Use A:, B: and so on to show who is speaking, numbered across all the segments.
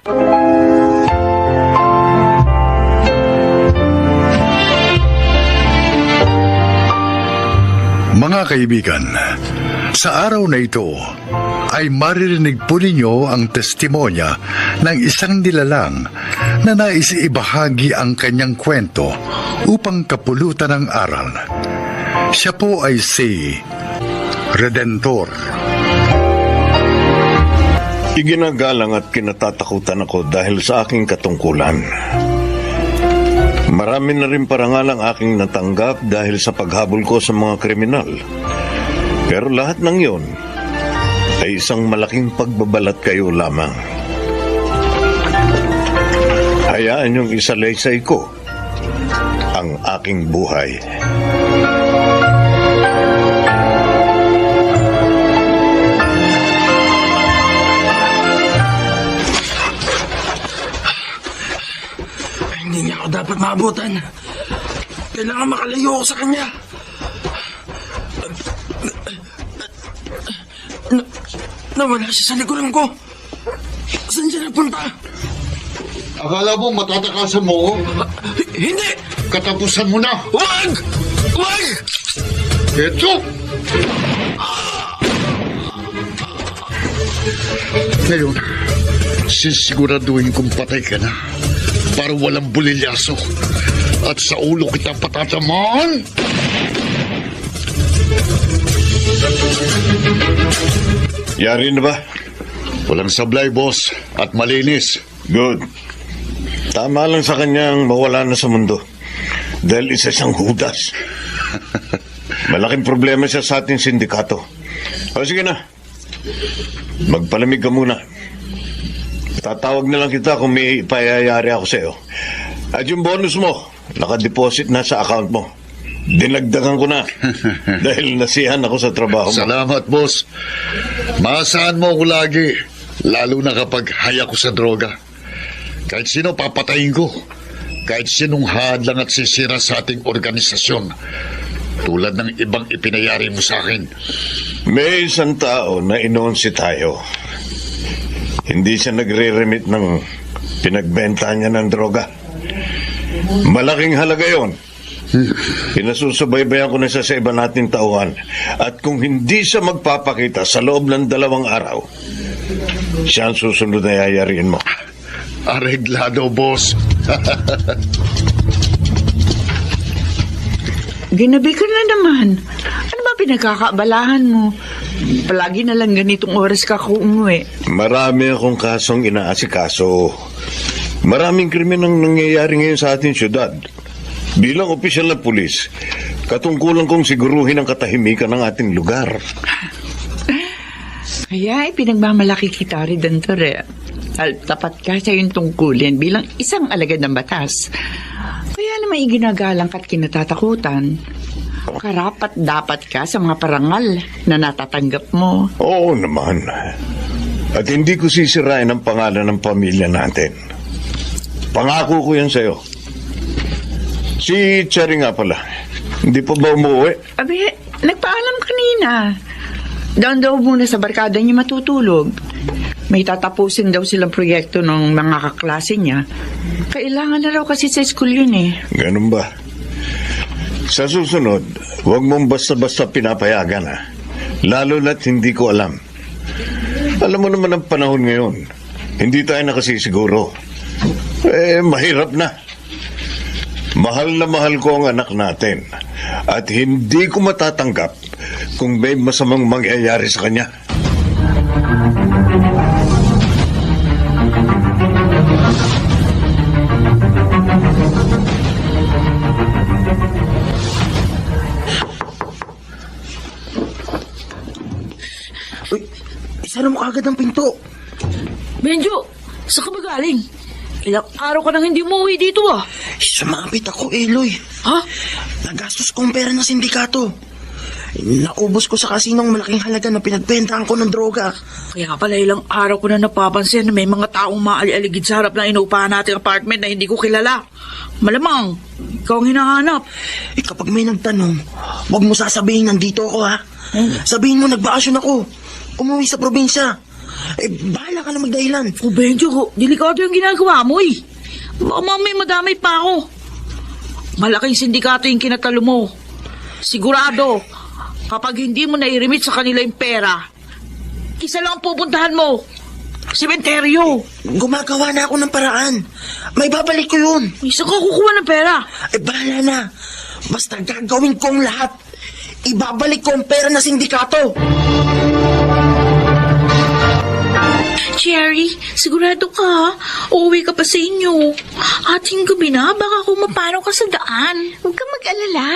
A: Mga kaibigan, sa araw na ito ay maririnig po ninyo ang testimonya ng isang nilalang na nais ibahagi ang kanyang kwento upang kapulutan ng aral. Siya po ay si Redentor.
B: Iginagalang at kinatatakutan ako dahil sa aking katungkulan. Marami na rin parangal ang aking natanggap dahil sa paghabol ko sa mga kriminal. Pero lahat ng yon ay isang malaking pagbabalat kayo lamang. Hayaan niyong isalaysay ko ang aking buhay.
C: Hindi niya ako dapat maabutan. Kailangan makalayo ako sa kanya. Nawala siya sa likuran ko. Saan siya napunta?
D: Akala mo matatakasan mo?
C: Hindi!
D: Katapusan mo na!
C: Wag! Wag!
D: Ito! Ngayon, sisiguraduhin kong patay ka na para walang bulilyaso at sa ulo kita patatamaan.
B: Yari na ba?
D: Walang sablay, boss, at malinis.
B: Good. Tama lang sa kanyang mawala na sa mundo. Dahil isa siyang hudas. Malaking problema siya sa ating sindikato. O sige na. Magpalamig ka muna. Tatawag na lang kita kung may ipayayari ako sa'yo. At yung bonus mo, nakadeposit na sa account mo. Dinagdagan ko na. Dahil nasihan ako sa trabaho mo.
D: Salamat, boss. Maasahan mo ako lagi, lalo na kapag haya ko sa droga. Kahit sino papatayin ko. Kahit sinong hadlang at sisira sa ating organisasyon. Tulad ng ibang ipinayari mo sa akin.
B: May isang tao na inonsi tayo. Hindi siya nagre-remit ng pinagbenta niya ng droga. Malaking halaga yon. Pinasusubaybayan ko na siya sa iba nating tauhan. At kung hindi siya magpapakita sa loob ng 2 araw, siya ang susunod na yayariin mo.
D: Areglado, boss.
E: Ginabi ka na naman. Ano ba pinagkakaabalahan mo? Palagi na lang ganitong oras ka kung umuwi.
B: Marami akong kasong inaasikaso. Maraming krimen ang nangyayari ngayon sa ating syudad. Bilang opisyal na pulis, katungkulan kong siguruhin ang katahimikan ng ating lugar.
E: Kaya pinagmamalaki kita rin, Dantore. Tapat ka sa iyong tungkulin bilang isang alagad ng batas. Kaya naman iginagalang ka't kinatatakutan. Karapat dapat ka sa mga parangal na natatanggap mo.
B: Oo naman. At hindi ko sisirain ang pangalan ng pamilya natin. Pangako ko yan sa'yo. Si Cherry nga pala. Hindi pa ba umuwi?
E: Abi, nagpaalam kanina. Doon daw muna sa barkada niya matutulog. May tatapusin daw silang proyekto ng mga kaklase niya. Kailangan na raw kasi sa school yun eh.
B: Ganun ba? Sa susunod, huwag mong basta-basta pinapayagan ha. Lalo na't hindi ko alam. Alam mo naman ang panahon ngayon. Hindi tayo nakasisiguro. Mahirap na. Mahal na mahal ko ang anak natin. At hindi ko matatanggap kung may masamang mangyayari sa kanya.
C: Uy, isara mo kagad ang pinto.
F: Benjo, saan ka ba galing? Ilang araw ka nang hindi umuwi dito ah.
C: Sumapit ako, Eloy.
F: Ha?
C: Nagastos ko ang pera ng sindikato. Naubos ko sa kasinong malaking halaga na pinagbentahan ko ng droga.
F: Kaya pala ilang araw ko na napapansin na may mga taong maali-aligid sa harap ng inuupahan nating apartment na hindi ko kilala. Malamang, ikaw ang hinahanap.
C: Kapag may nagtanong, huwag mo sasabihin nandito ako ha. Sabihin mo nagbakasyon ako. Umuwi sa probinsya. Bahala ka na magdahilan.
F: O Benjo, delikado yung ginagawa mo eh. Baka mamay madamay pa ako. Malaking sindikato yung kinatalo mo. Sigurado, kapag hindi mo nairimit sa kanila yung pera, isa lang ang pupuntahan mo. Sementeryo.
C: Gumagawa na ako ng paraan. May babalik ko yun.
F: Isa ka kukuha ng pera.
C: Bahala na. Basta gagawin kong lahat. Ibabalik ko ang pera na sindikato.
F: Cherry, sigurado ka ha? Uuwi ka pa sa inyo. Ating gabi na, baka kung mapano ka sa daan.
G: Huwag kang mag-alala.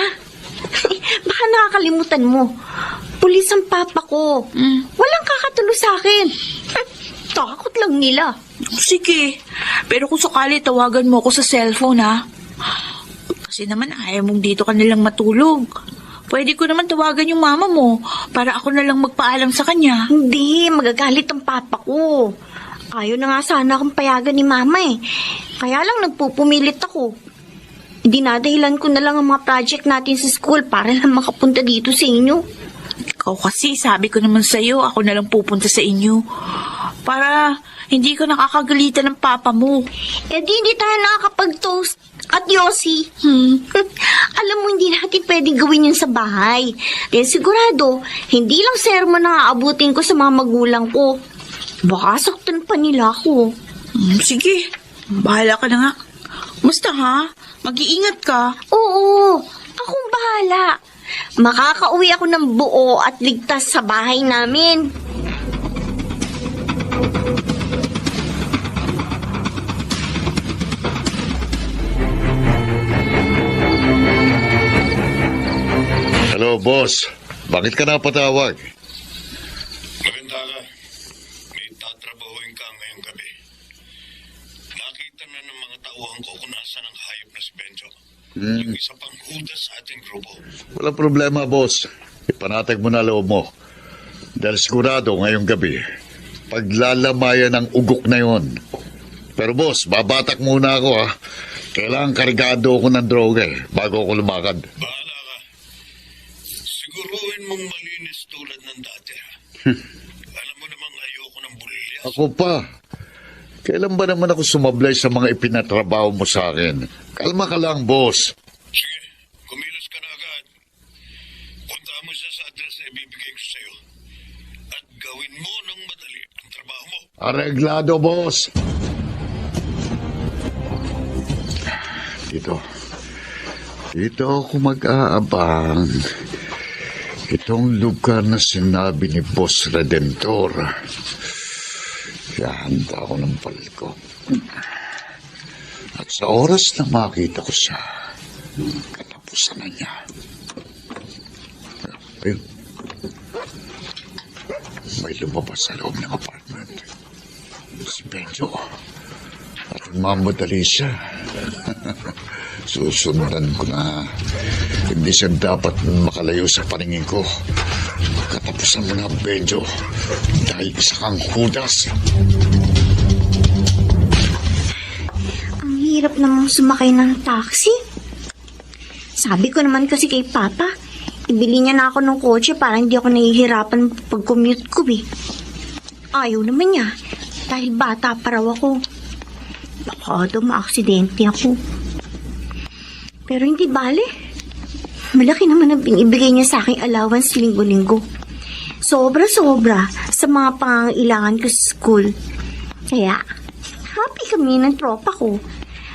G: Baka nakakalimutan mo. Pulis ang papa ko. Walang kakatulo sa akin. Takot lang nila.
F: Sige, pero kung sakali tawagan mo ako sa cellphone ha. Kasi naman ayaw mong dito ka nilang matulog. Pwede ko naman tawagan yung mama mo para ako na lang magpaalam sa kanya.
G: Hindi, magagalit ang papa ko. Ayaw na nga sana akong payagan ni mama eh. Kaya lang nagpupumilit ako. Dinadahilan ko na lang ang mga project natin sa school para lang makapunta dito sa inyo.
F: Ikaw kasi, sabi ko naman sa'yo, ako na lang pupunta sa inyo. Para hindi ko nakakagalitan ng papa mo.
G: Eh di hindi tayo nakakapag-toast at yosi. Alam mo, hindi natin pwedeng gawin yun sa bahay. Kaya sigurado, hindi lang sermon na aabutin ko sa mga magulang ko. Baka saktan pa nila ako.
F: Sige, bahala ka na nga. Basta ha, mag-iingat ka.
G: Oo, akong bahala. Makakauwi ako ng buo at ligtas sa bahay namin.
D: Hello, boss. Bakit ka napatawag?
B: Maganda ka. May tatrabahuin ka ngayong gabi. Nakita na ng mga tauhan ko kung nasa ng hayop na si Benjo. Yung isa pang huda sa ating grupo.
D: Walang problema, boss. Ipanatag mo na loob mo. Dahil sigurado ngayong gabi, paglalamayan ang ugok na yon. Pero boss, babatak muna ako ha. Kailangan kargado ako ng droga bago ako lumakad.
B: Bahala ka. Siguruhin mong malinis tulad ng dati ha. Alam mo namang ayoko ng bulilyas.
D: Ako pa. Kailan ba naman ako sumablay sa mga ipinatrabaho mo sa akin? Kalma ka lang, boss.
B: Sige, kumilos ka na agad. Punta mo siya sa address na ibibigay ko sa'yo. At gawin mo ng madali ang trabaho mo.
D: Areglado, boss. Dito ako mag-aabang. Itong lugar na sinabi ni Boss Redentor. Handa ako ng palko. At sa oras na makita ko siya, katapusan na niya. Ayun. May lumabas sa loob ng apartment. Si Benjo. At mamadali siya. Susundan ko na. Hindi siya dapat makalayo sa paningin ko. Katapusan mo na, Benjo. Dahil isa kang hudas.
G: Ang hirap namang sumakay ng taxi. Sabi ko naman kasi kay Papa, ibili niya na ako ng kotse para hindi ako nahihirapan pag-commute ko eh. Ayaw naman niya, dahil bata pa raw ako. Baka daw maaksidente ako. Pero hindi bale. Malaki naman ang binibigay niya sa aking allowance linggo-linggo. Sobra-sobra sa mga pangangailangan ko sa school. Kaya, happy kami ng tropa ko.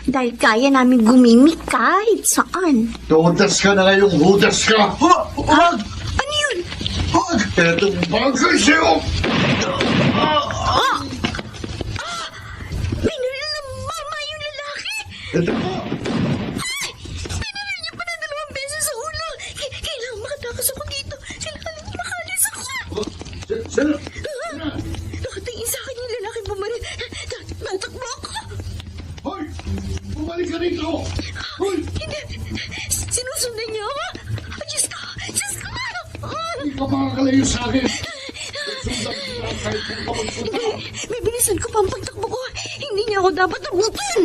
G: Dahil kaya namin gumimik kahit saan.
D: Hudas ka na ngayong hudas ka!
G: Huwag! Ano yun?
D: Huwag! Etong bagay sa'yo!
G: Binaril ng mama yung lalaki!
D: Ito pa!
G: Binaril niya pa na 2 beses sa ulo! Kailangan makatakas ako dito! Kailangan makalis ako!
D: Sino?
G: Nakatingin sa akin yung lalaki bumaril. Natakbo ako!
D: Hoy! Bumalik ka rito! Hoy!
G: Hindi! Sinusundan niya ako! Diyos ko! Diyos ko!
D: Hindi ka makakalayo sa akin! Sundan kita kahit kung kapagsundan!
G: Bibilisan ko pa ang pagtakbo ko! Hindi niya ako dapat abutin!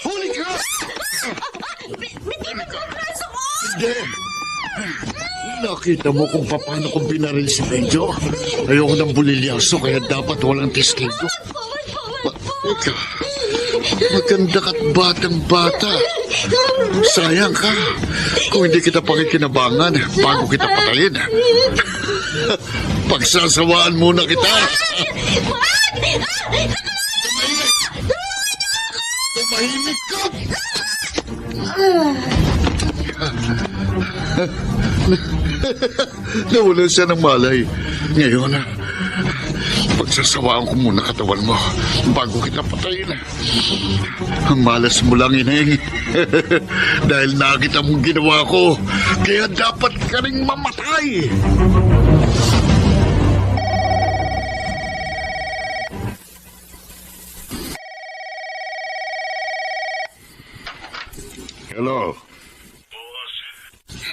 D: Huli ka!
G: Bitipan ko ang braso ko!
D: Hindi! Nakita mo kung paano kong binaril si Benjo. Ayoko ng bulilyaso, kaya dapat walang testigo. Ika, maganda ka't batang-bata. Sayang ka. Kung hindi kita pakikinabangan bago kita patayin. Pagsasawaan muna kita. Tumahimik ka! Nawalan siya ng malay. Ngayon, pagsasawaan ko muna katawan mo bago kita patayin. Ang malas mo lang, Ineng. Dahil nakita mong ginawa ko, kaya dapat ka ring mamatay.
B: Hello.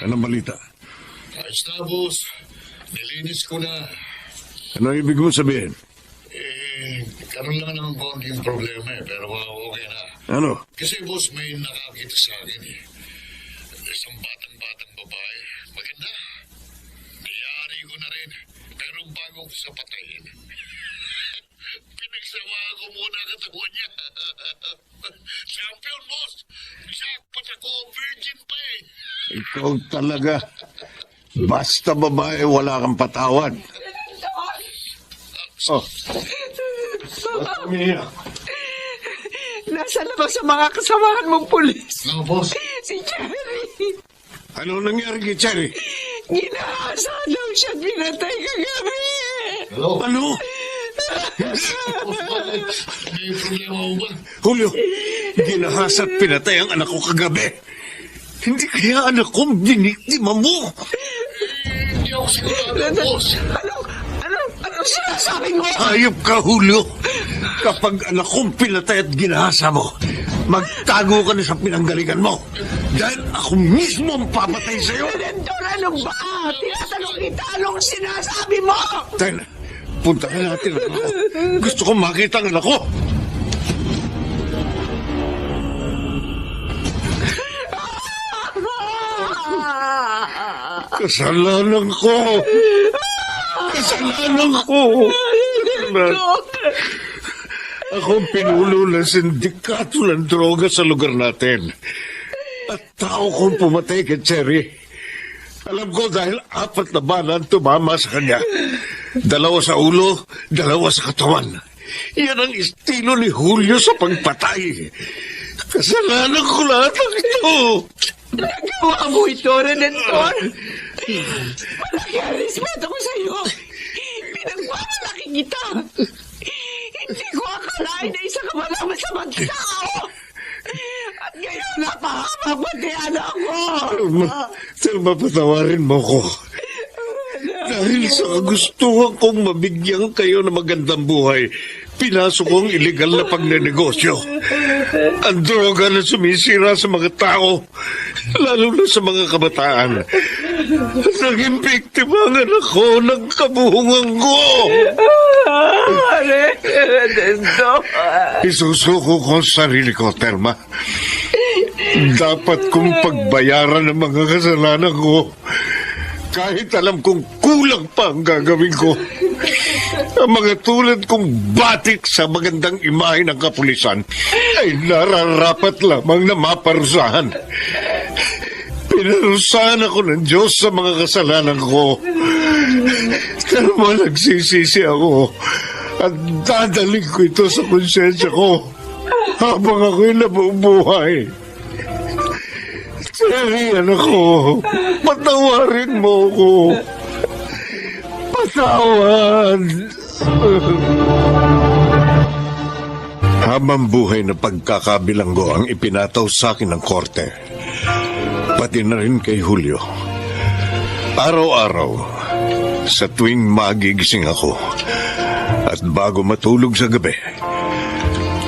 B: Anong balita?
D: Ayos na, boss. Nilinis ko na.
B: Ano ibig mo sabihin?
D: Karoon lang naman konting problema pero okay na.
B: Ano?
D: Kasi, boss, may nakakita sa akin Isang batang babae. Maganda. Niyari ko na rin. Pero bago ko sa patayin, pinagsawaan ko muna katawan niya. Champion, boss! Jackpot ako, virgin pa
B: Ikaw talaga. Basta babae, wala kang patawad. Oh. Ba't umiiyak?
E: Nasa labas sa mga kasamahan mong pulis.
D: No, boss.
E: Si Cherry.
B: Ano nangyari kay Cherry?
E: Ginahasa daw siya pinatay kagabi.
D: Hello?
B: Ano?
D: May problema mo ba?
B: Julio, ginahasa at pinatay ang anak ko kagabi. Hindi kaya anak ko biniktima mo.
D: Hindi ako sigurado, boss.
E: Ano sinasabi mo?
B: Hayop ka, Julio. Kapag anak kong pinatay at ginahasa mo, magtago ka na sa pinanggalingan mo. Dahil ako mismo ang papatay sa'yo.
E: Senator, ano ba? Tinatanong kita, anong sinasabi mo?
B: Dahil, punta na natin ang anak ko. Gusto ko makita ang anak ko. Kasalanan ko. Kasalanan ko. Ako ang pinulo ng sindikato ng droga sa lugar natin. At tao kong pumatay kay Cherry. Alam ko dahil 4 na bala ang tumama sa kanya. 2 sa ulo, 2 sa katawan. Yan ang estilo ni Julio sa pagpatay. Kasalanan ko lahat ng ito.
E: Nagawa mo ito, Redentor. Malaki ang respeto ko sa iyo. Pinagmamalaki kita. Hindi ko akalain na isa ka malamang sa magtao. At ngayon napahamak pati anak ko.
B: Selma, patawarin mo ko. Dahil sa kagustuhan kong mabigyan kayo ng magandang buhay, pinasok ko ang iligal na pagnenegosyo. Ang droga na sumisira sa mga tao, lalo na sa mga kabataan. Naging biktima ang anak ko ng kabuhungan ko. Isusuko ko ang sarili ko, Telma. Dapat kong pagbayaran ng mga kasalanan ko. Kahit alam kong kulang pa ang gagawin ko. Ang mga tulad kong batik sa magandang imahe ng kapulisan ay nararapat lamang na maparusahan. Pinarusahan ako ng Diyos sa mga kasalanan ko. Pero nagsisisi ako at dadaling ko ito sa konsensya ko habang ako'y nabubuhay. Cherry, anak ko, patawarin mo ko. Patawad. Habang buhay na pagkakabilanggo ang ipinataw sa akin ng korte, pati na rin kay Julio. Araw-araw, sa tuwing magigising ako, at bago matulog sa gabi,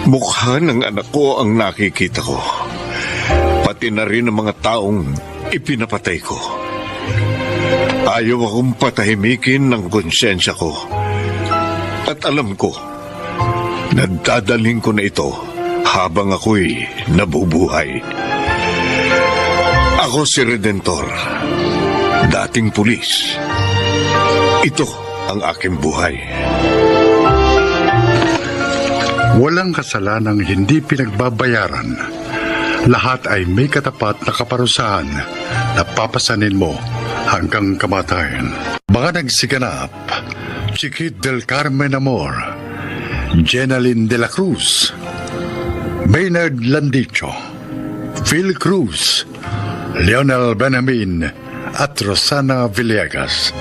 B: mukha ng anak ko ang nakikita ko. Pati na rin ang mga taong ipinapatay ko. Ayaw akong patahimikin ng konsensya ko. At alam ko, nadadaling ko na ito habang ako'y nabubuhay. Ako si Redentor. dating pulis. Ito ang aking buhay.
A: Walang kasalanang hindi pinagbabayaran. Lahat ay may katapat na kaparusahan na papasanin mo hanggang kamatayan. Mga nagsiganap, Chiquit del Carmen Amor, Jenaline de la Cruz, Maynard Landicho, Phil Cruz, Leonel Benjamin at Rosana Villegas.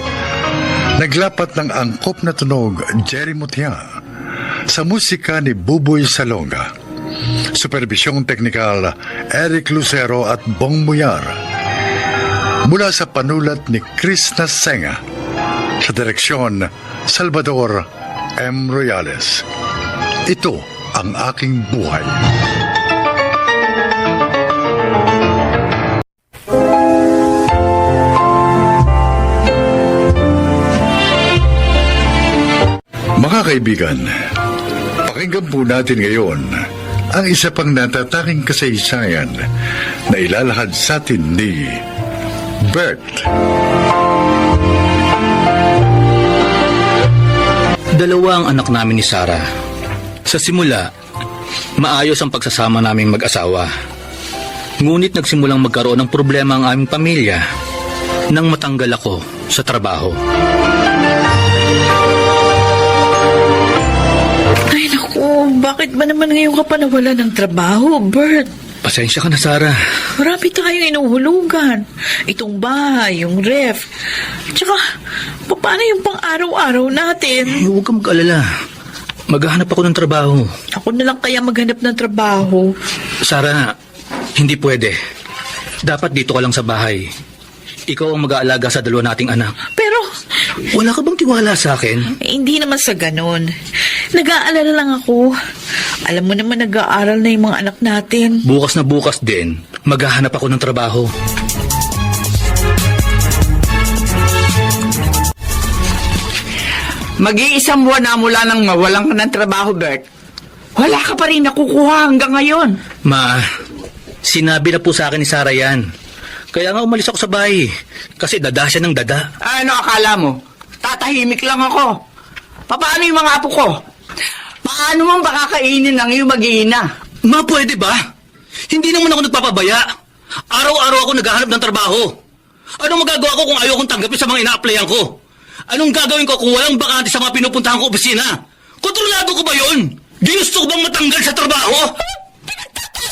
A: Naglapat ng angkop na tunog Jerry Mutia sa musika ni Buboy Salonga. Supervisyong teknikal Eric Lucero at Bong Muyar. Mula sa panulat ni Chris Nasenga. Sa direksyon Salvador M. Royales. Ito ang aking buhay. Mga kaibigan, pakinggan po natin ngayon ang isa pang natatanging kasaysayan na ilalahad sa atin ni Bert.
H: Dalawa ang anak namin ni Sarah. Sa simula, maayos ang pagsasama naming mag-asawa. Ngunit nagsimulang magkaroon ng problema ang aming pamilya nang matanggal ako sa trabaho.
F: Ay naku, bakit ba naman ngayon ka pa nawala ng trabaho, Bert?
H: Pasensya ka na, Sarah.
F: Marami tayong inuhulugan. Itong bahay, yung ref. Tsaka, paano yung pang-araw-araw natin?
H: Huwag kang mag-alala. Maghahanap ako ng trabaho.
F: Ako na lang kaya maghanap ng trabaho.
H: Sarah, hindi pwede. Dapat dito ka lang sa bahay. Ikaw ang mag-aalaga sa dalawa nating anak.
F: Pero,
H: Wala ka bang tiwala sa akin?
F: hindi naman sa ganon. Nag-aalala lang ako. Alam mo naman nag-aaral na yung mga anak natin.
H: Bukas na bukas din, maghahanap ako ng trabaho.
E: Mag-iisang buwan na mula nang mawalan ka ng trabaho, Bert. Wala ka pa rin nakukuha hanggang ngayon.
H: Ma, sinabi na po sa akin ni Sarah yan. Kaya nga umalis ako sa bahay. Kasi dada siya ng dada.
E: Ano akala mo? Tatahimik lang ako. Paano yung mga apo ko? Paano mong baka kainin ng iyong mag-iina?
H: Ma, pwede ba? Hindi naman ako nagpapabaya. Araw-araw ako naghahanap ng trabaho. Anong magagawa ko kung ayaw kong tanggapin sa mga ina-applyan ko? Anong gagawin ko kung walang bakante sa mga pinupuntahan ko opisina? Kontrolado ko ba yun? Ginusto ko bang matanggal sa trabaho?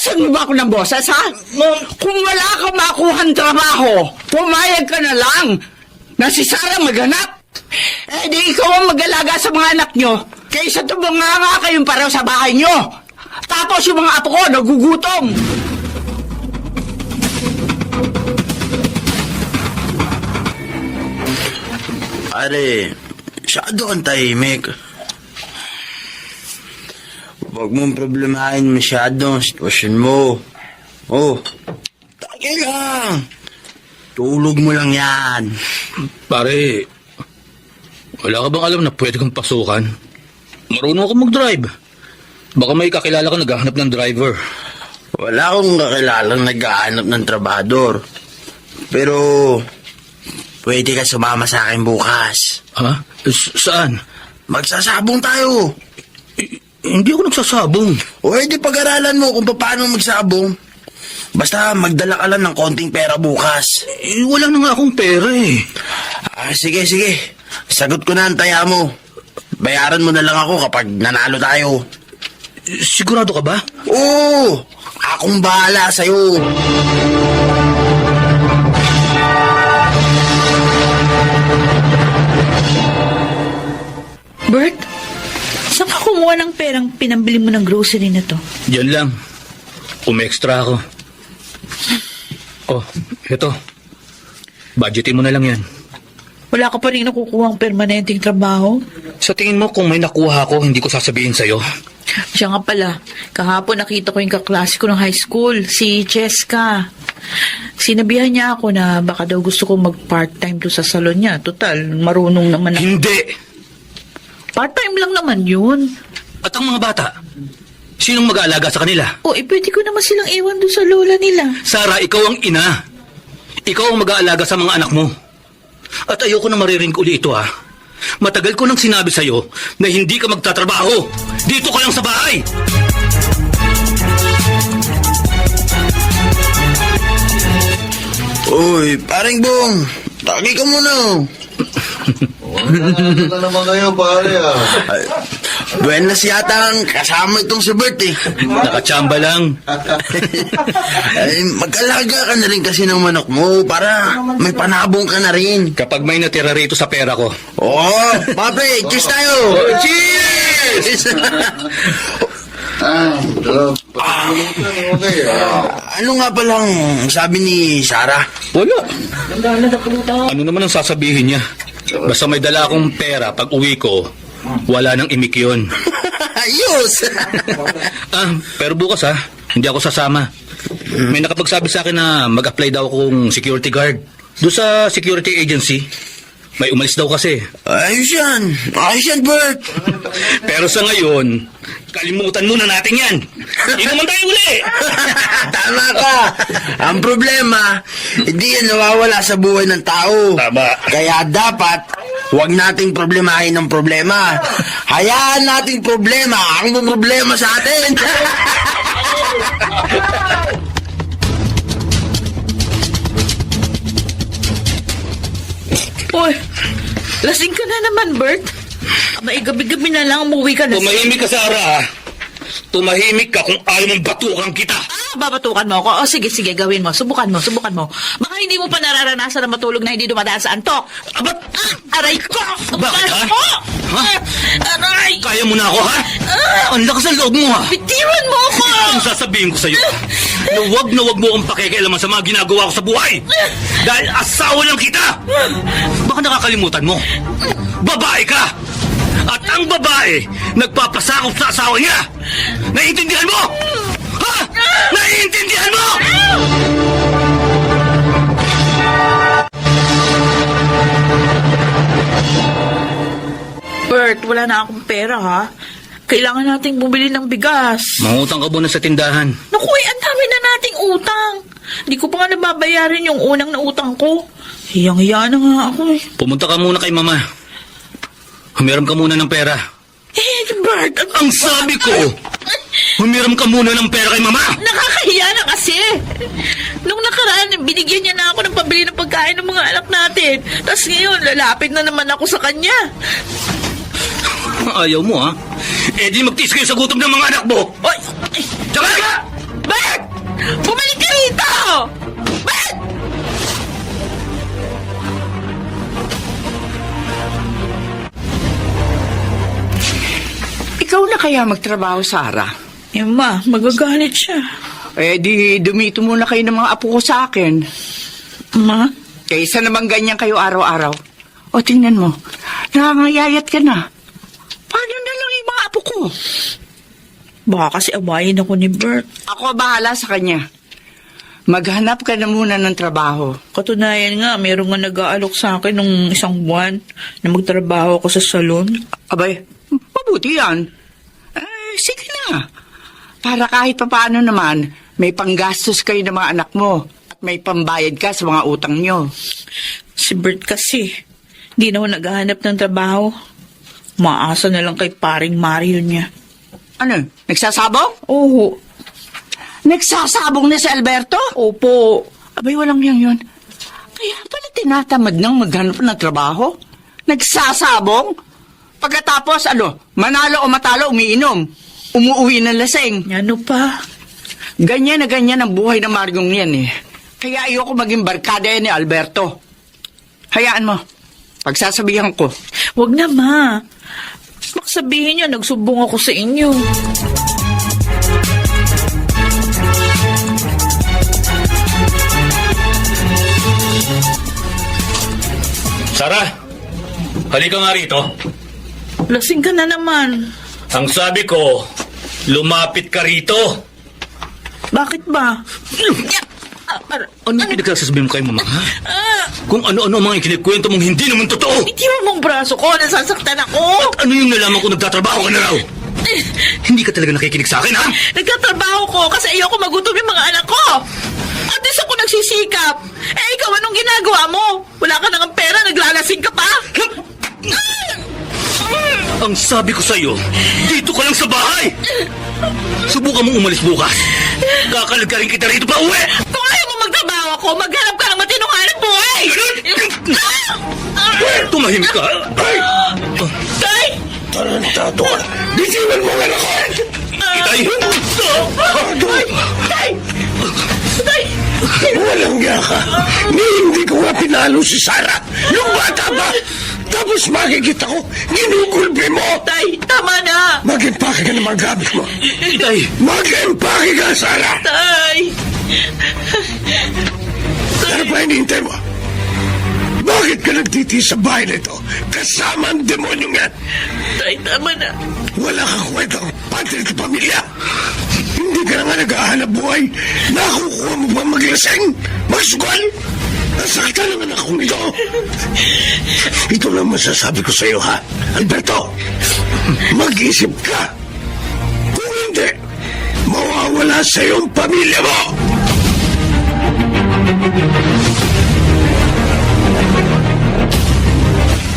E: Saan mo ba ako ng boses, ha? Kung wala kang makuhang trabaho, pumayag ka na lang na si Sarah maghanap. Eh di ikaw ang mag-alaga sa mga anak nyo kaysa tumanganga kayong pareho sa bahay nyo. Tapos yung mga apo ko nagugutom.
C: Pare, masyado kang tahimik. Huwag mong problemahin masyado ang sitwasyon mo. Oh, tagay lang. Tulog mo lang yan.
H: Pare, wala ka bang alam na pwede kong pasukan? Marunong ako mag-drive. Baka may kakilala ka naghahanap ng driver.
C: Wala akong kakilalang naghahanap ng trabador. Pero, pwede ka sumama sa akin bukas.
H: Ha? Saan?
C: Magsasabong tayo.
H: Hindi ako nagsasabong.
C: O edi pag-aralan mo kung paano magsabong. Basta magdala ka lang ng konting pera bukas.
H: Wala na nga akong pera eh.
C: Sige. Sagot ko na ang taya mo. Bayaran mo na lang ako kapag nanalo tayo.
H: Sigurado ka ba?
C: Oo! Akong bahala sa'yo.
F: Bert, saan ka kumuha ng perang pinambili mo ng grocery na to?
H: Yan lang. Umextra ako. Oh, eto. Budgetin mo na lang yan.
F: Wala ka pa rin nakukuha ang permanenteng trabaho?
H: Sa tingin mo kung may nakuha ako, hindi ko sasabihin sa'yo.
F: Siya nga pala, kahapon nakita ko yung kaklase ko ng high school, si Cheska. Sinabihan niya ako na baka daw gusto ko mag-part-time doon sa salon niya. Total, marunong naman ako.
H: Hindi!
F: Part-time lang naman yun.
H: At ang mga bata, sinong mag-aalaga sa kanila?
F: O, pwede ko naman silang iwan doon sa lola nila.
H: Sarah, ikaw ang ina. Ikaw ang mag-aalaga sa mga anak mo. At ayoko na maririnig uli ito, ha? Matagal ko nang sinabi sa'yo na hindi ka magtatrabaho. Dito ka lang sa bahay.
C: Uy, paring Bong, taki ka muna.
B: Ano naman kayo, pare,
C: Ay, buenas yata ang kasama itong si Bert eh.
H: Nakachamba lang.
C: Ay, mag-alaga ka na rin kasi ng manok mo para may panabong ka na rin.
H: Kapag may natira rito sa pera ko.
C: Oo, pape, cheers tayo! Cheers! Ano nga palang sabi ni Sarah?
H: Wala. Ano naman ang sasabihin niya? Basta may dala akong pera pag uwi ko, wala nang imik yun.
C: Ayos!
H: Pero bukas hindi ako sasama. May nakapagsabi sa akin na mag-apply daw akong security guard. Doon sa security agency. May umalis daw kasi.
C: Ayos yan! Ayos yan, Bert!
H: Pero sa ngayon, kalimutan muna natin yan. Hindi naman tayo uli.
C: Tama ka! Ang problema, hindi yan nawawala sa buhay ng tao.
H: Tama.
C: Kaya dapat, huwag nating problemahin ang problema. Hayaan nating problema ang problema sa atin.
F: Uy, lasing ka na naman, Bert. May gabi-gabi na lang umuwi ka na.
H: Tumahimik ka, Sarah. Tumahimik ka kung ayaw mong batukan kita.
F: Babatukan mo ako. O sige, gawin mo. Subukan mo. Baka hindi mo pa nararanasan na matulog na hindi dumadaan sa antok.
H: Abat!
F: Aray ko!
H: Bakit, ha?
F: Ko!
H: Ha?
F: Aray!
H: Kaya mo na ako, ha? Ang lakas ng loob mo, ha?
F: Bitiwan mo ako!
H: Ang sasabihin ko sa'yo, na wag mo akong pakikialaman sa mga ginagawa ko sa buhay. Dahil asawa lang kita. Baka nakakalimutan mo. Babae ka. At ang babae, nagpapasakop sa asawa niya. Naiintindihan mo? Ha? Naiintindihan mo?
F: Bert, wala na akong pera, ha? Kailangan nating bumili ng bigas.
H: Mangutang ka muna sa tindahan.
F: Naku, ang dami na nating utang. Hindi ko pa nga nababayaran yung unang na utang ko. Hiyang-hiya na nga ako eh.
H: Pumunta ka muna kay mama. Humiram ka muna ng pera.
F: Bert,
H: Ang sabi ko, humiram ka muna ng pera kay mama.
F: nakakahiya na kasi. Nung nakaraan, binigyan niya na ako ng pabili ng pagkain ng mga anak natin. Tapos ngayon, lalapit na naman ako sa kanya.
H: Ayaw mo, ha? Eh di magtiis kayo sa gutom ng mga anak mo.
F: Oy!
H: Tsaka ka!
F: Bert! Bumalik ka rito! Bert!
E: Ikaw na kaya magtrabaho, Sarah?
F: Ma, magagalit siya.
E: Eh di dumito muna kayo ng mga apo ko sa akin.
F: Ma?
E: Kaysa naman ganyan kayo araw-araw. O tingnan mo, nakangayayat ka na. Paano na lang yung mga apo ko?
F: Baka kasi awayin ako ni Bert.
E: Ako bahala sa kanya. Maghanap ka na muna ng trabaho.
F: Katunayan nga, meron nga nag-aalok sa akin nung isang buwan na magtrabaho ako sa salon.
E: Abay, mabuti yan. Sige na. Para kahit papaano naman, may panggastos kayo ng mga anak mo at may pambayad ka sa mga utang nyo.
F: Si Bert kasi, di naman naghahanap ng trabaho. Maasa na lang kay paring Mario niya.
E: Ano, nagsasabong?
F: Oo.
E: Nagsasabong na si Alberto?
F: Opo.
E: Abay, walang yang yun. Kaya pala tinatamad nang maghanap ng trabaho? Nagsasabong? Pagkatapos, manalo o matalo, umiinom. Umuuwi ng laseng.
F: Ano pa?
E: Ganyan na ganyan ang buhay ng Maryong yan eh. Kaya ayoko maging barkada yan ni Alberto. Hayaan mo. Pagsasabihan ko.
F: Wag na, Ma. Maksabihin niyo, nagsumbong ako sa inyo.
H: Sarah, halika nga rito.
F: Lasing ka na naman.
H: Ang sabi ko, lumapit ka rito.
F: Bakit ba?
H: Ano yung pinagsasabihin mo kay mama, ha? Kung ano-ano ang mga kinikwento mong hindi naman totoo.
F: Itiwan mong braso ko, nasasaktan ako.
H: At ano yung nalaman ko nagtatrabaho ka na raw? Hindi ka talaga nakikinig sa akin, ha?
F: Nagtatrabaho ko kasi ayoko magutom yung mga anak ko. At least ako magsisikap. Eh, ikaw, anong ginagawa mo? Wala ka nang pera, naglalasing ka pa?
H: Ang sabi ko sa'yo, dito ka lang sa bahay! Subukan mong umalis bukas. Kakalagarin kita rito pa uwi!
F: Kung ayaw mo magtrabaho ako, maghanap ka ng matinong hanap buhay!
H: Tumahimik ka!
F: Tay!
B: Tarantado ka. Bitiwan mo nga ako.
H: Itay!
F: Tay! Tay!
B: Walang niya ka. Hindi ko nga pinalo si Sarah. Yung bata ba? Tapos makikita ko, ginugulbe mo.
F: Tay, tama na!
B: Mag-impake ka ng mga gamit mo.
H: Itay!
B: Mag-impake ka, Sarah.
F: Tay!
B: Ano pa hinihintay mo? Bakit ka nagtitiis sa bahay nito? Kasama ang demonyong yan.
F: Tay, tama na.
B: Wala kang kwentang pantil ka pamilya. Hindi ka na nga nag-ahanap buhay. Nakukuha mo pa maglasing, magsugal. Nasaktan ang anak kong ito. Ito lang masasabi ko sa iyo, ha? Alberto, mag-isip ka. Kung hindi, mawawala sa iyong pamilya mo.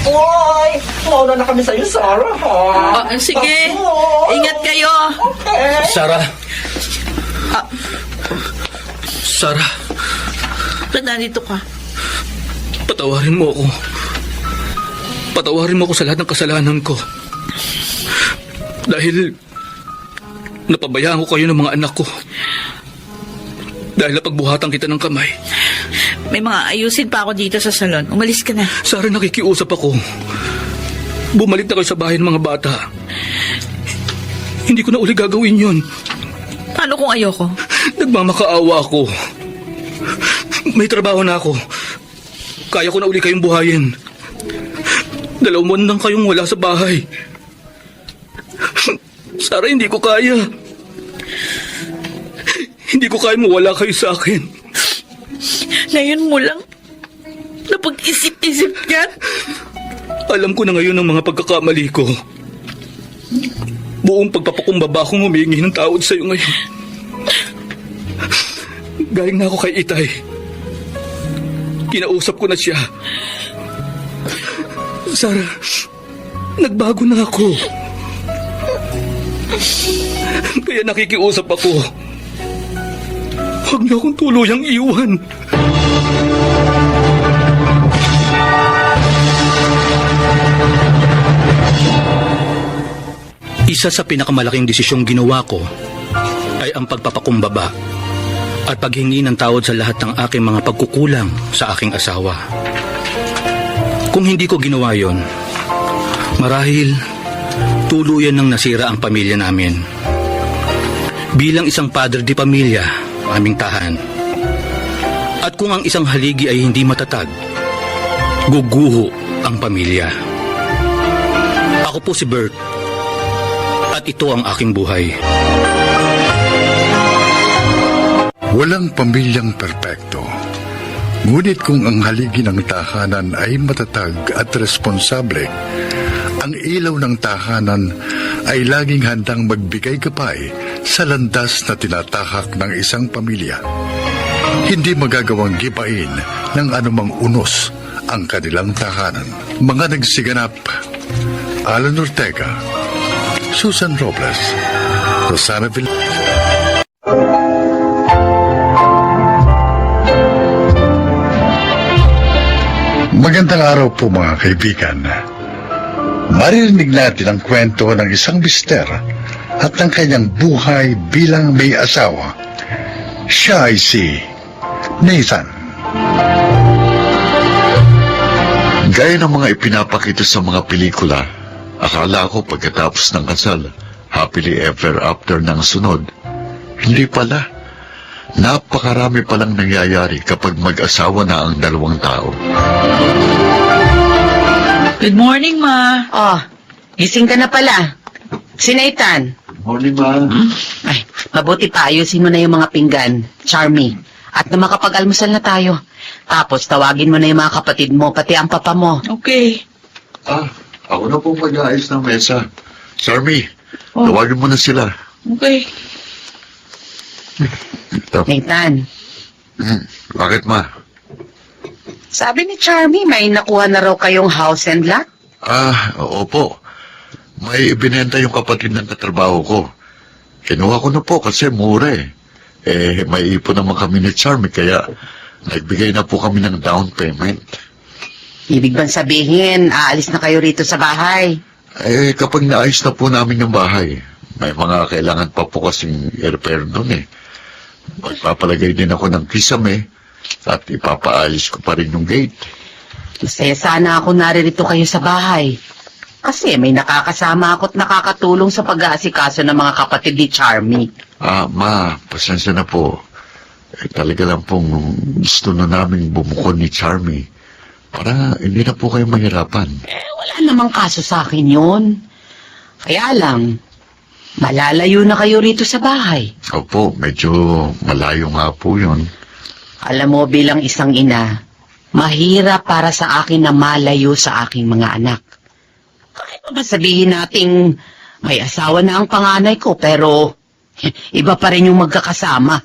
I: Oy! Mauna na kami sa'yo, Sarah, ha?
F: Sige, ingat kayo.
H: Sarah! Sarah,
F: Ba't nandito ka?
H: patawarin mo ako. Patawarin mo ako sa lahat ng kasalanan ko. Dahil napabayaan ko kayo ng mga anak ko. Dahil napagbuhatan kita ng kamay.
F: May mga ayusin pa ako dito sa salon. Umalis ka na.
H: Sarah, nakikiusap ako. Bumalik na kayo sa bahay ng mga bata. Hindi ko na uli gagawin yun.
F: Paano kung ayoko?
H: Nagmamakaawa ako. May trabaho na ako. Kaya ko na uli kayong buhayin. 2 buwan lang kayong wala sa bahay. Sarah, hindi ko kaya. Hindi ko kaya mawala kayo sa akin.
F: Ngayon mo lang napag-isip-isip yan.
H: Alam ko na ngayon ang mga pagkakamali ko. Buong pagpapakumbaba akong humingi ng tawad sa iyo ngayon. Galing na ako kay Itay. Kinausap ko na siya. Sarah, nagbago na ako. Kaya nakikiusap ako. Huwag niyo akong tuluyang iwan. Isa sa pinakamalaking desisyong ginawa ko ay ang pagpapakumbaba at paghingi ng tawad sa lahat ng aking mga pagkukulang sa aking asawa. Kung hindi ko ginawa yon, marahil tuluyan nang nasira ang pamilya namin. Bilang isang padre di pamilya, aming tahan. At kung ang isang haligi ay hindi matatag, guguho ang pamilya. Ako po si Bert. At ito ang aking buhay.
A: Walang pamilyang perpekto. Ngunit kung ang haligi ng tahanan ay matatag at responsable, ang ilaw ng tahanan ay laging handang magbigay gabay sa landas na tinatahak ng isang pamilya. Hindi magagawang gibain ng anumang unos ang kanilang tahanan. Mga nagsiganap, Alan Ortega, Susan Robles, Rosana Vill. Magandang araw po mga kaibigan. Maririnig natin ang kwento ng isang mister at ng kanyang buhay bilang may asawa. Siya ay si Nathan.
D: Gaya ng mga ipinapakita sa mga pelikula, akala ko pagkatapos ng kasal, happily ever after ng sunod. Hindi pala. Napakarami palang nangyayari kapag mag-asawa na ang 2 tao.
F: Good morning, Ma.
J: Oh, gising ka na pala. Si Nathan.
D: Morning, ma.
J: Ay, mabuti pa ayusin mo na yung mga pinggan, Charmy. At na makapag-almusal na tayo. Tapos tawagin mo na yung mga kapatid mo, pati ang papa mo.
F: Okay.
D: Ako na po mag-aayos ng mesa. Sarmi, tawagin mo na sila.
F: Okay.
J: Nathan,
D: Bakit, ma?
J: Sabi ni Charmy, may nakuha na raw kayong house and lot.
D: Opo. May ibinenta yung kapatid ng katrabaho ko. Kinuha ko na po kasi mura eh. May ipon naman kami ni Charmy kaya nagbigay na po kami ng down payment.
J: Ibig bang sabihin, aalis na kayo rito sa bahay?
D: Kapag naayos na po namin yung bahay, may mga kailangan pa po kasing i-repair doon eh. Magpapalagay din ako ng kisame at ipapaayos ko pa rin yung gate.
J: Masaya sana ako naririto kayo sa bahay. Kasi may nakakasama ako't nakakatulong sa pag-aasikaso ng mga kapatid ni Charmy.
D: Ma, pasensya na po. Talaga lang pong gusto na namin bumukod ni Charmy para hindi na po kayo mahirapan.
J: Wala namang kaso sa akin yun. Kaya lang, malalayo na kayo rito sa bahay.
D: Opo, medyo malayo nga po yun.
J: Alam mo, bilang isang ina, mahirap para sa akin na malayo sa aking mga anak. Kahit pa ba sabihin nating may asawa na ang panganay ko, pero iba pa rin yung magkakasama.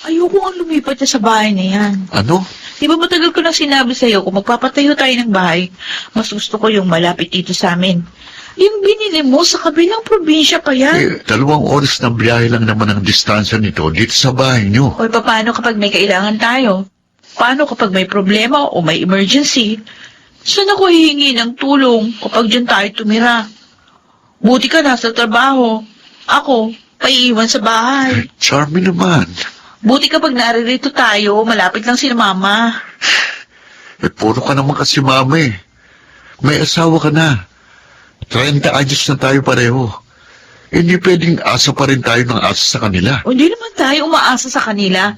F: Ayoko ang lumipat niya sa bahay na yan.
D: Ano?
F: Di ba matagal ko na sinabi sa'yo, kung magpapatayo tayo ng bahay, mas gusto ko yung malapit dito sa amin. Yung binili mo sa kabilang probinsya pa yan.
D: 2 oras na biyahe lang naman ang distansya nito dito sa bahay nyo.
F: O paano kapag may kailangan tayo? Paano kapag may problema o may emergency? Saan ako hihingi ng tulong kapag dyan tayo tumira? Buti ka nasa trabaho. Ako, paiiwan sa bahay.
D: Charmy naman.
F: Buti kapag naririto tayo, malapit lang si mama.
D: Puro ka naman kasi mama eh. May asawa ka na. 30 anyos na tayo pareho. Hindi pwedeng asa pa rin tayo ng asa sa kanila.
F: O hindi naman tayo umaasa sa kanila.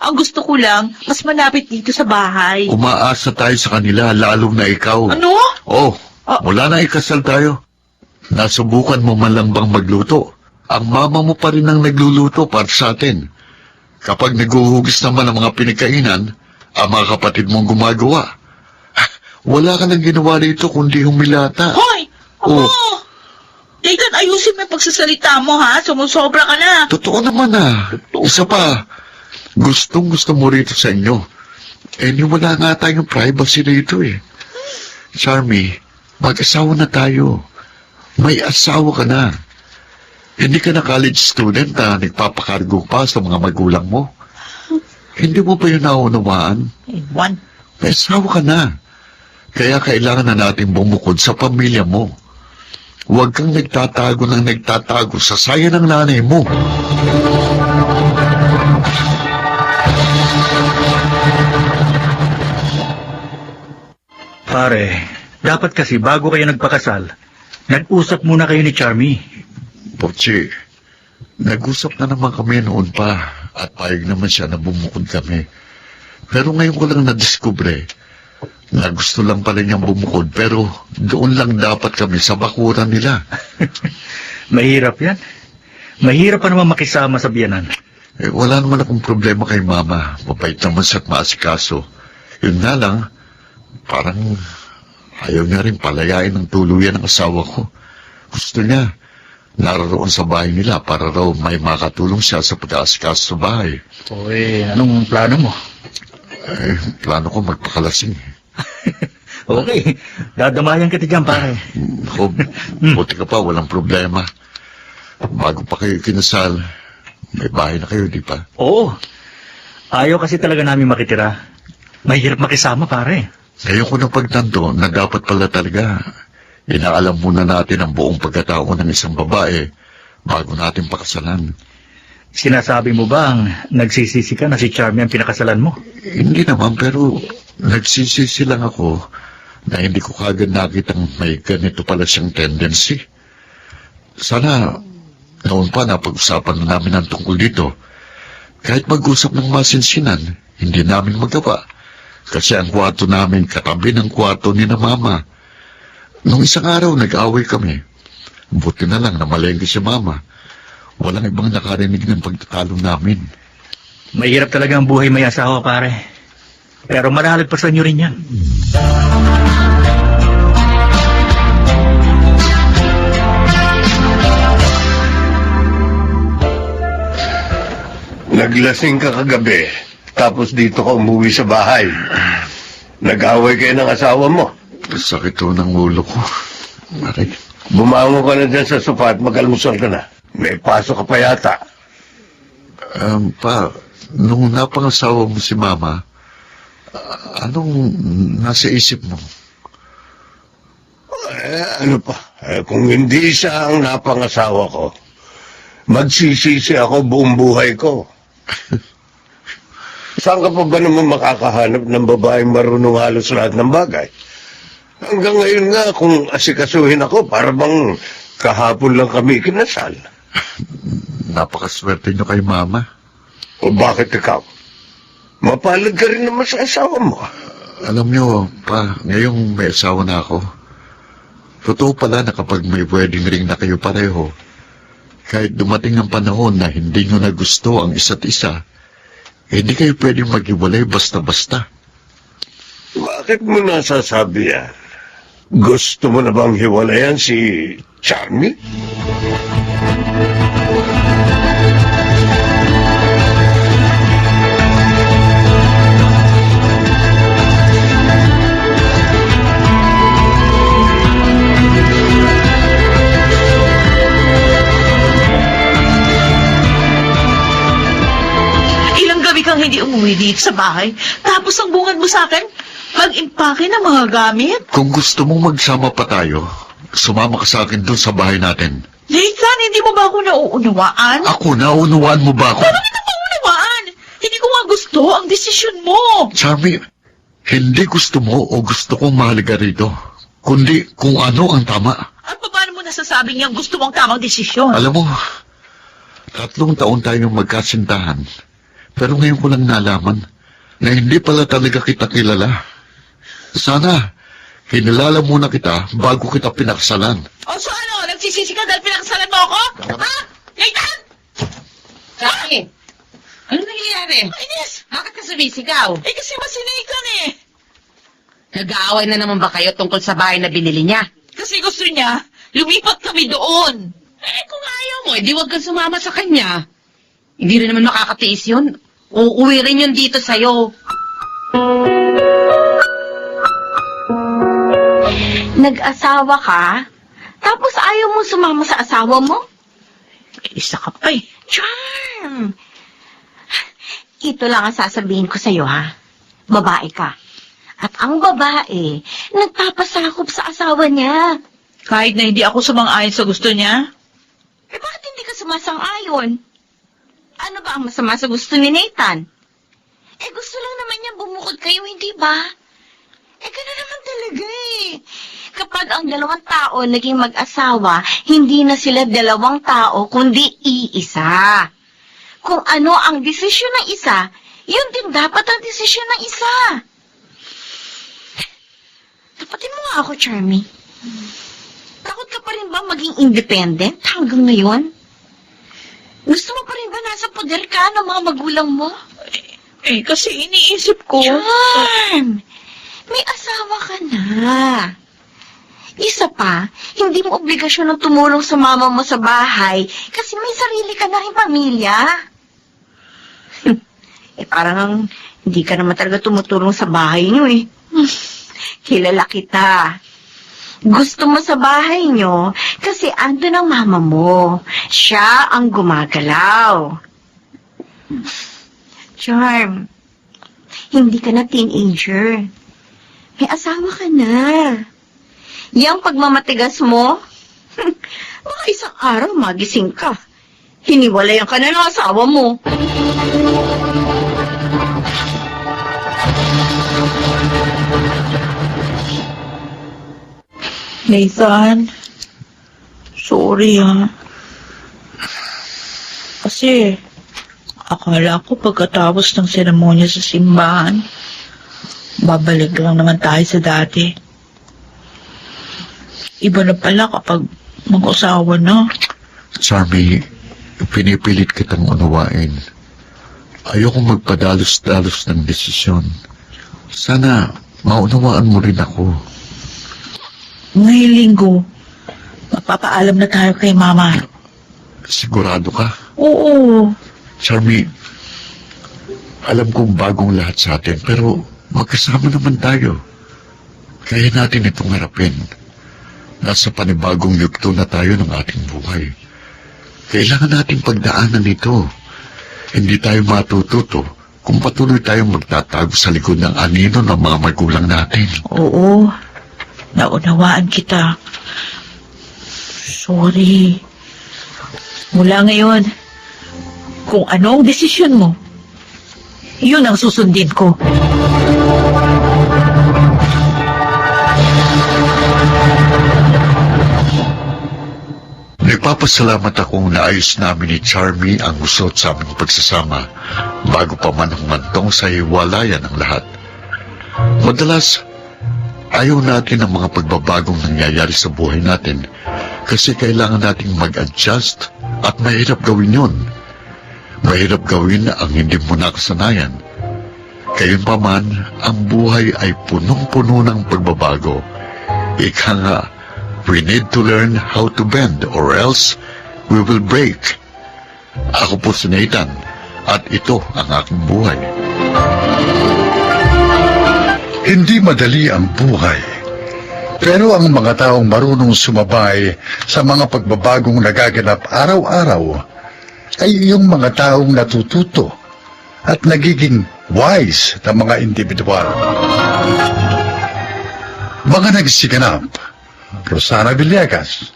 F: Ang gusto ko lang, mas malapit dito sa bahay.
D: Umaasa tayo sa kanila, lalo na ikaw.
F: Ano?
D: Mula na ikasal tayo. Nasubukan mo man lang bang magluto? Ang mama mo pa rin ang nagluluto para sa atin. Kapag naguhugis naman ang mga pinagkainan, ang mga kapatid mong gumagawa. Wala ka nang ginawa rito kundi humilata.
F: Hoy! Ako! Nathan, ayusin mo yung pagsasalita mo, ha? Sumusobra ka na.
D: Totoo naman Isa pa, gustong-gusto mo rito sa inyo. Wala nga tayong privacy rito eh. Charmy, mag-asawa na tayo. May asawa ka na. Hindi ka na college student na nagpapakargo pa sa mga magulang mo. Hindi mo ba yun naunawaan? May asawa ka na. Kaya kailangan na natin bumukod sa pamilya mo. Huwag kang nagtatago ng nagtatago sa saya ng nanay mo.
K: Pare, dapat kasi bago kayo nagpakasal, nag-usap muna kayo ni Charmy.
D: Pochi, nag-usap na naman kami noon pa at payag naman siya na bumukod kami. Pero ngayon ko lang nadiskubre na gusto lang pala niyang bumukod pero doon lang dapat kami sa bakuran nila.
K: Mahirap yan. Mahirap pa naman makisama sa biyanan.
D: Wala naman akong problema kay mama. Mabait naman siya at maasikaso. Yun nga lang, parang ayaw niya rin palayain ng tuluyan ng asawa ko. Gusto niya naroon sa bahay nila para raw may makatulong siya sa pag-aasikaso sa bahay.
K: Anong plano mo?
D: Plano ko magpakalasing.
K: Okay, dadamayan kita dyan, pare.
D: Buti ka pa, walang problema. Bago pa kayo kinasal, may bahay na kayo, di ba?
K: Oo. Ayaw kasi talaga namin makitira. Mahirap makisama, pare.
D: Ngayon ko nang pagtanto na dapat pala talaga inaalam muna natin ang buong pagkatao ng isang babae bago natin pakasalan.
K: Sinasabi mo bang nagsisisi ka na si Charmy ang pinakasalan mo?
D: Hindi naman, pero nagsisisi lang ako na hindi ko kagad nakitang may ganito pala siyang tendency. Sana noon pa napag-usapan na namin ang tungkol dito. Kahit mag-usap ng masinsinan, hindi namin magawa. Kasi ang kwarto namin katabi ng kwarto ni na mama. Nung isang araw, nag-away kami. Buti na lang na malengke si mama. Walang ibang nakarinig ng pagtatalo namin.
K: Mahirap talaga ang buhay may asawa, pare. Pero malalagpasan nyo rin yan.
B: Naglasing ka kagabi, tapos dito ka umuwi sa bahay. Nag-away kayo ng asawa mo.
D: Sakit to ng ulo ko. Aray.
B: Bumangon ka na dyan sa sofa at mag-almusal ka na. May pasok ka pa yata.
D: Pa, nung napangasawa mo si Mama, anong nasa isip mo?
B: Ano pa? Kung hindi siya ang napangasawa ko, magsisisi ako buong buhay ko. Saan ka pa ba naman makakahanap ng babaeng marunong halos lahat ng bagay? Hanggang ngayon nga, kung asikasuhin ako, para bang kahapon lang kami kinasal.
D: Napakaswerte nyo kay Mama.
B: O bakit ikaw? Mapalad ka rin naman sa asawa mo.
D: Alam nyo, Pa, ngayong may asawa na ako, totoo pala na kapag may wedding ring na kayo pareho, kahit dumating ang panahon na hindi nyo na gusto ang isa't isa, hindi kayo pwedeng maghiwalay basta-basta.
B: Bakit mo nasasabi yan? Gusto mo na bang hiwalayan si Charmy?
F: Ilang gabi kang hindi umuwi dito sa bahay, tapos ang bungad mo sa akin, mag-impake ng mga gamit.
D: Kung gusto mong magsama pa tayo, sumama ka sa akin doon sa bahay natin.
F: Nathan, hindi mo ba ako nauunawaan?
D: Ako, naunawaan mo ba ako?
F: Paano kita maunawaan? Hindi ko nga gusto ang desisyon mo.
D: Charmy, hindi gusto mo o gusto kong mahalaga rito, kundi kung ano ang tama.
F: At paano mo nasasabing yung gusto mong tamang desisyon?
D: Alam mo, 3 taon tayong magkasintahan, pero ngayon ko lang nalaman na hindi pala talaga kita kilala. Sana, kinilala muna kita bago kita pinakasalan.
F: O so ano, nagsisisi ka dahil pinakasalan mo ako? Ha? Nathan!
J: Jackie, ano nangyayari?
F: Ines!
J: Bakit ka sumisigaw?
F: Eh kasi masinaitan eh.
J: Nag-aaway na naman ba kayo tungkol sa bahay na binili niya?
F: Kasi gusto niya, lumipat kami doon.
J: Eh, kung ayaw mo, edi huwag kang sumama sa kanya. Hindi rin naman makakatiis yun. Uuwi rin yun dito sa'yo.
G: Nag-asawa ka? Tapos ayaw mo sumama sa asawa mo?
F: Isa ka pa eh.
G: Charm! Ito lang ang sasabihin ko sa'yo, ha? Babae ka. At ang babae, nagpapasakop sa asawa niya.
F: Kahit na hindi ako sumang-ayon sa gusto niya?
G: Eh, bakit hindi ka sumasang-ayon? Ano ba ang masama sa gusto ni Nathan? Eh, gusto lang naman niya bumukod kayo, hindi ba? Eh, gano'n naman talaga eh. Kapag ang 2 tao naging mag-asawa, hindi na sila 2 tao, kundi iisa. Kung ano ang desisyon ng isa, yun din dapat ang desisyon ng isa. Tapatin mo nga ako, Charmy. Takot ka pa rin ba maging independent hanggang ngayon? Gusto mo pa rin ba nasa poder ka ng mga magulang mo?
F: Eh, kasi iniisip ko.
G: Charm! May asawa ka na. Isa pa, hindi mo obligasyon ng tumulong sa mama mo sa bahay kasi may sarili ka na rin pamilya. Eh, parang hindi ka naman talaga tumutulong sa bahay niyo eh. Kilala kita. Gusto mo sa bahay niyo kasi ando ng mama mo. Siya ang gumagalaw. Charm, hindi ka na teenager. May asawa ka na. Yang pagmamatigas mo, baka isang araw magising ka. Hiniwalayan ka na ng asawa mo.
F: Nathan, sorry ha. Kasi, akala ko pagkatapos ng seremonya sa simbahan, babalik lang naman tayo sa dati. Iba na pala kapag mag-usawa na.
D: Charmy, pinipilit kitang unawain. Ayokong magpadalos-dalos ng desisyon. Sana maunawaan mo rin ako.
F: Ngayong linggo, magpapaalam na tayo kay Mama.
D: Sigurado ka?
F: Oo.
D: Charmy, Alam kong bagong lahat sa atin, pero magkasama naman tayo. Kaya natin itong harapin. Nasa panibagong yugto na tayo ng ating buhay. Kailangan nating pagdaanan ito. Hindi tayo matututo kung patuloy tayong magtatago sa likod ng anino ng mga magulang natin.
F: Oo, naunawaan kita. Sorry. Mula ngayon, kung ano ang desisyon mo, yun ang susundin ko.
D: Nagpapasalamat akong naayos namin ni Charmy ang usot sa aming pagsasama bago pa man humantong sa hiwalayan ng lahat. Madalas, ayaw natin ang mga pagbabagong nangyayari sa buhay natin kasi kailangan nating mag-adjust at mahirap gawin yun. Mahirap gawin ang hindi mo nakasanayan. Gayunpaman, ang buhay ay punong-puno ng pagbabago. Ika nga, we need to learn how to bend or else we will break. Ako po si Nathan at ito ang aking buhay.
A: Hindi madali ang buhay. Pero ang mga taong marunong sumabay sa mga pagbabagong nagaganap araw-araw ay yung mga taong natututo at nagiging wise na mga individual. Mga nagsiganap: Rosana Villegas,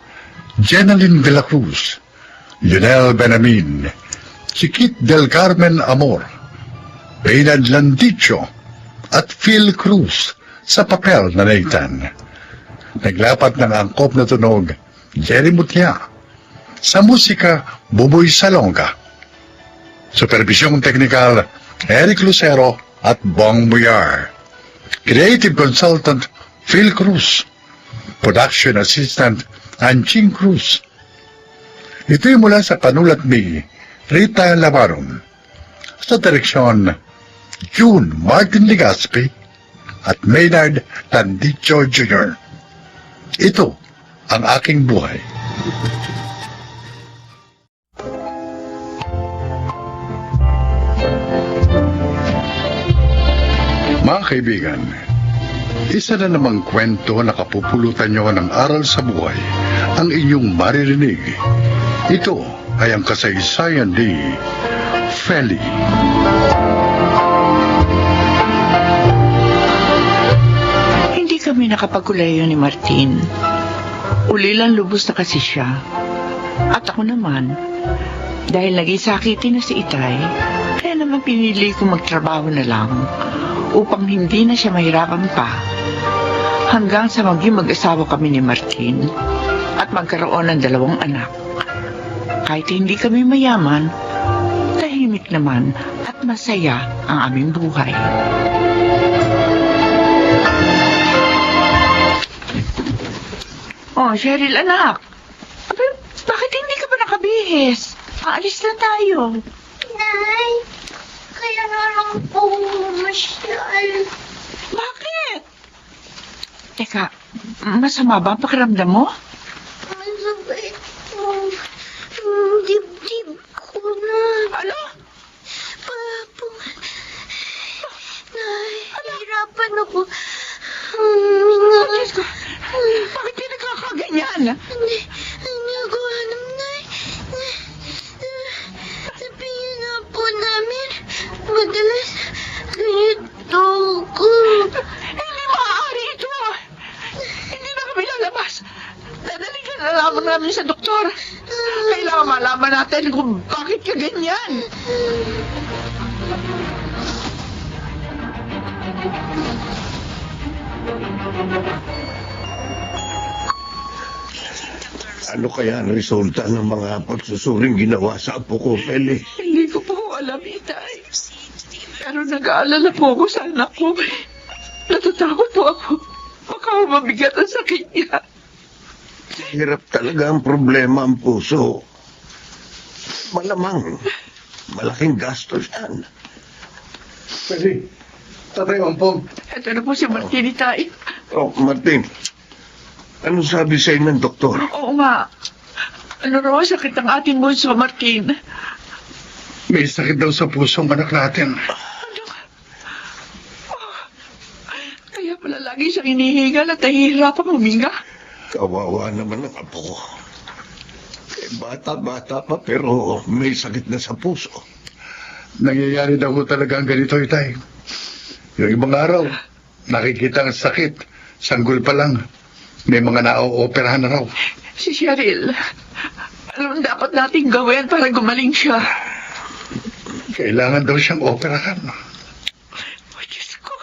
A: Jenaline de la Cruz, Lionel Benamin, Chiquit del Carmen Amor, Reynald Landicho, at Phil Cruz sa papel na Nathan. Naglapat ng angkop na tunog, Jerry Mutia. Sa musika, Buboy Salonga. Supervisyong teknikal, Eric Lucero at Bong Muyar. Creative consultant, Phil Cruz. Production assistant, Anching Cruz. Ito'y mula sa panulat ni Rita Lavaron. Sa direksyon, June Martin Legaspi at Maynard Landicho Jr. Ito ang aking buhay. Mga kaibigan, isa na namang kwento na kapupulutan nyo ng aral sa buhay ang inyong maririnig. Ito ay ang kasaysayan ni Feli.
E: Hindi kami nakapagkulayo ni Martin. Ulilang lubos na kasi siya. At ako naman, dahil naging sakitin na si Itay, kaya naman pinili ko magtrabaho na lang upang hindi na siya mahirapan pa. Hanggang sa maging mag-asawa kami ni Martin at magkaroon ng 2 anak. Kahit hindi kami mayaman, tahimik naman at masaya ang aming buhay. Oh, Cheryl, anak. Bakit hindi ka pa nakabihis? Aalis na tayo.
G: Nay, kaya na lang po masyal.
E: Bakit? Teka, masama ba ang pakiramdam mo?
G: Masabit po. Dibdib ko na.
E: Ano?
G: Papo. Nay, hirapan ako. Huminga.
E: Diyos ko, bakit di nagkakaganyan?
G: Hindi ko alam, Nay. Sabihin nga po namin, madalas ganito ko.
E: Hindi maaari ito. Hindi na kami lalabas. Dadalikan na lamang namin sa doktor. Kailangan malaman natin kung bakit ka ganyan.
B: Ano kaya ang resulta ng mga pagsusuring ginawa sa apo ko, Feli?
E: Hindi ko po alam, Itay. Pero nag-aalala po ako sa anak ko. Natatakot po ako. Baka mabigat ang sakit niya.
B: Hirap talaga ang problema ang puso. Malamang, malaking gastos yan.
A: Feli, Tatay Ompong.
E: Ito na po si Martin, Itay.
B: Oh, Martin, ano sabi sa inyo ng doktor?
E: Oo nga. Ano raw ang sakit ng ating bunso, Martin?
A: May sakit daw sa pusong anak natin.
E: siyang inihingal at nahihirapan huminga.
B: Kawawa naman ang apo ko. Bata-bata pa pero may sakit na sa puso.
A: Nangyayari daw ho talaga ang ganito, Itay. Yung ibang araw, nakikita ang sakit. Sanggol pa lang. May mga na-operahan na raw.
E: Si Cheryl, anong dapat nating gawin para gumaling siya?
A: Kailangan daw siyang operahan.
E: Oh, Diyos ko.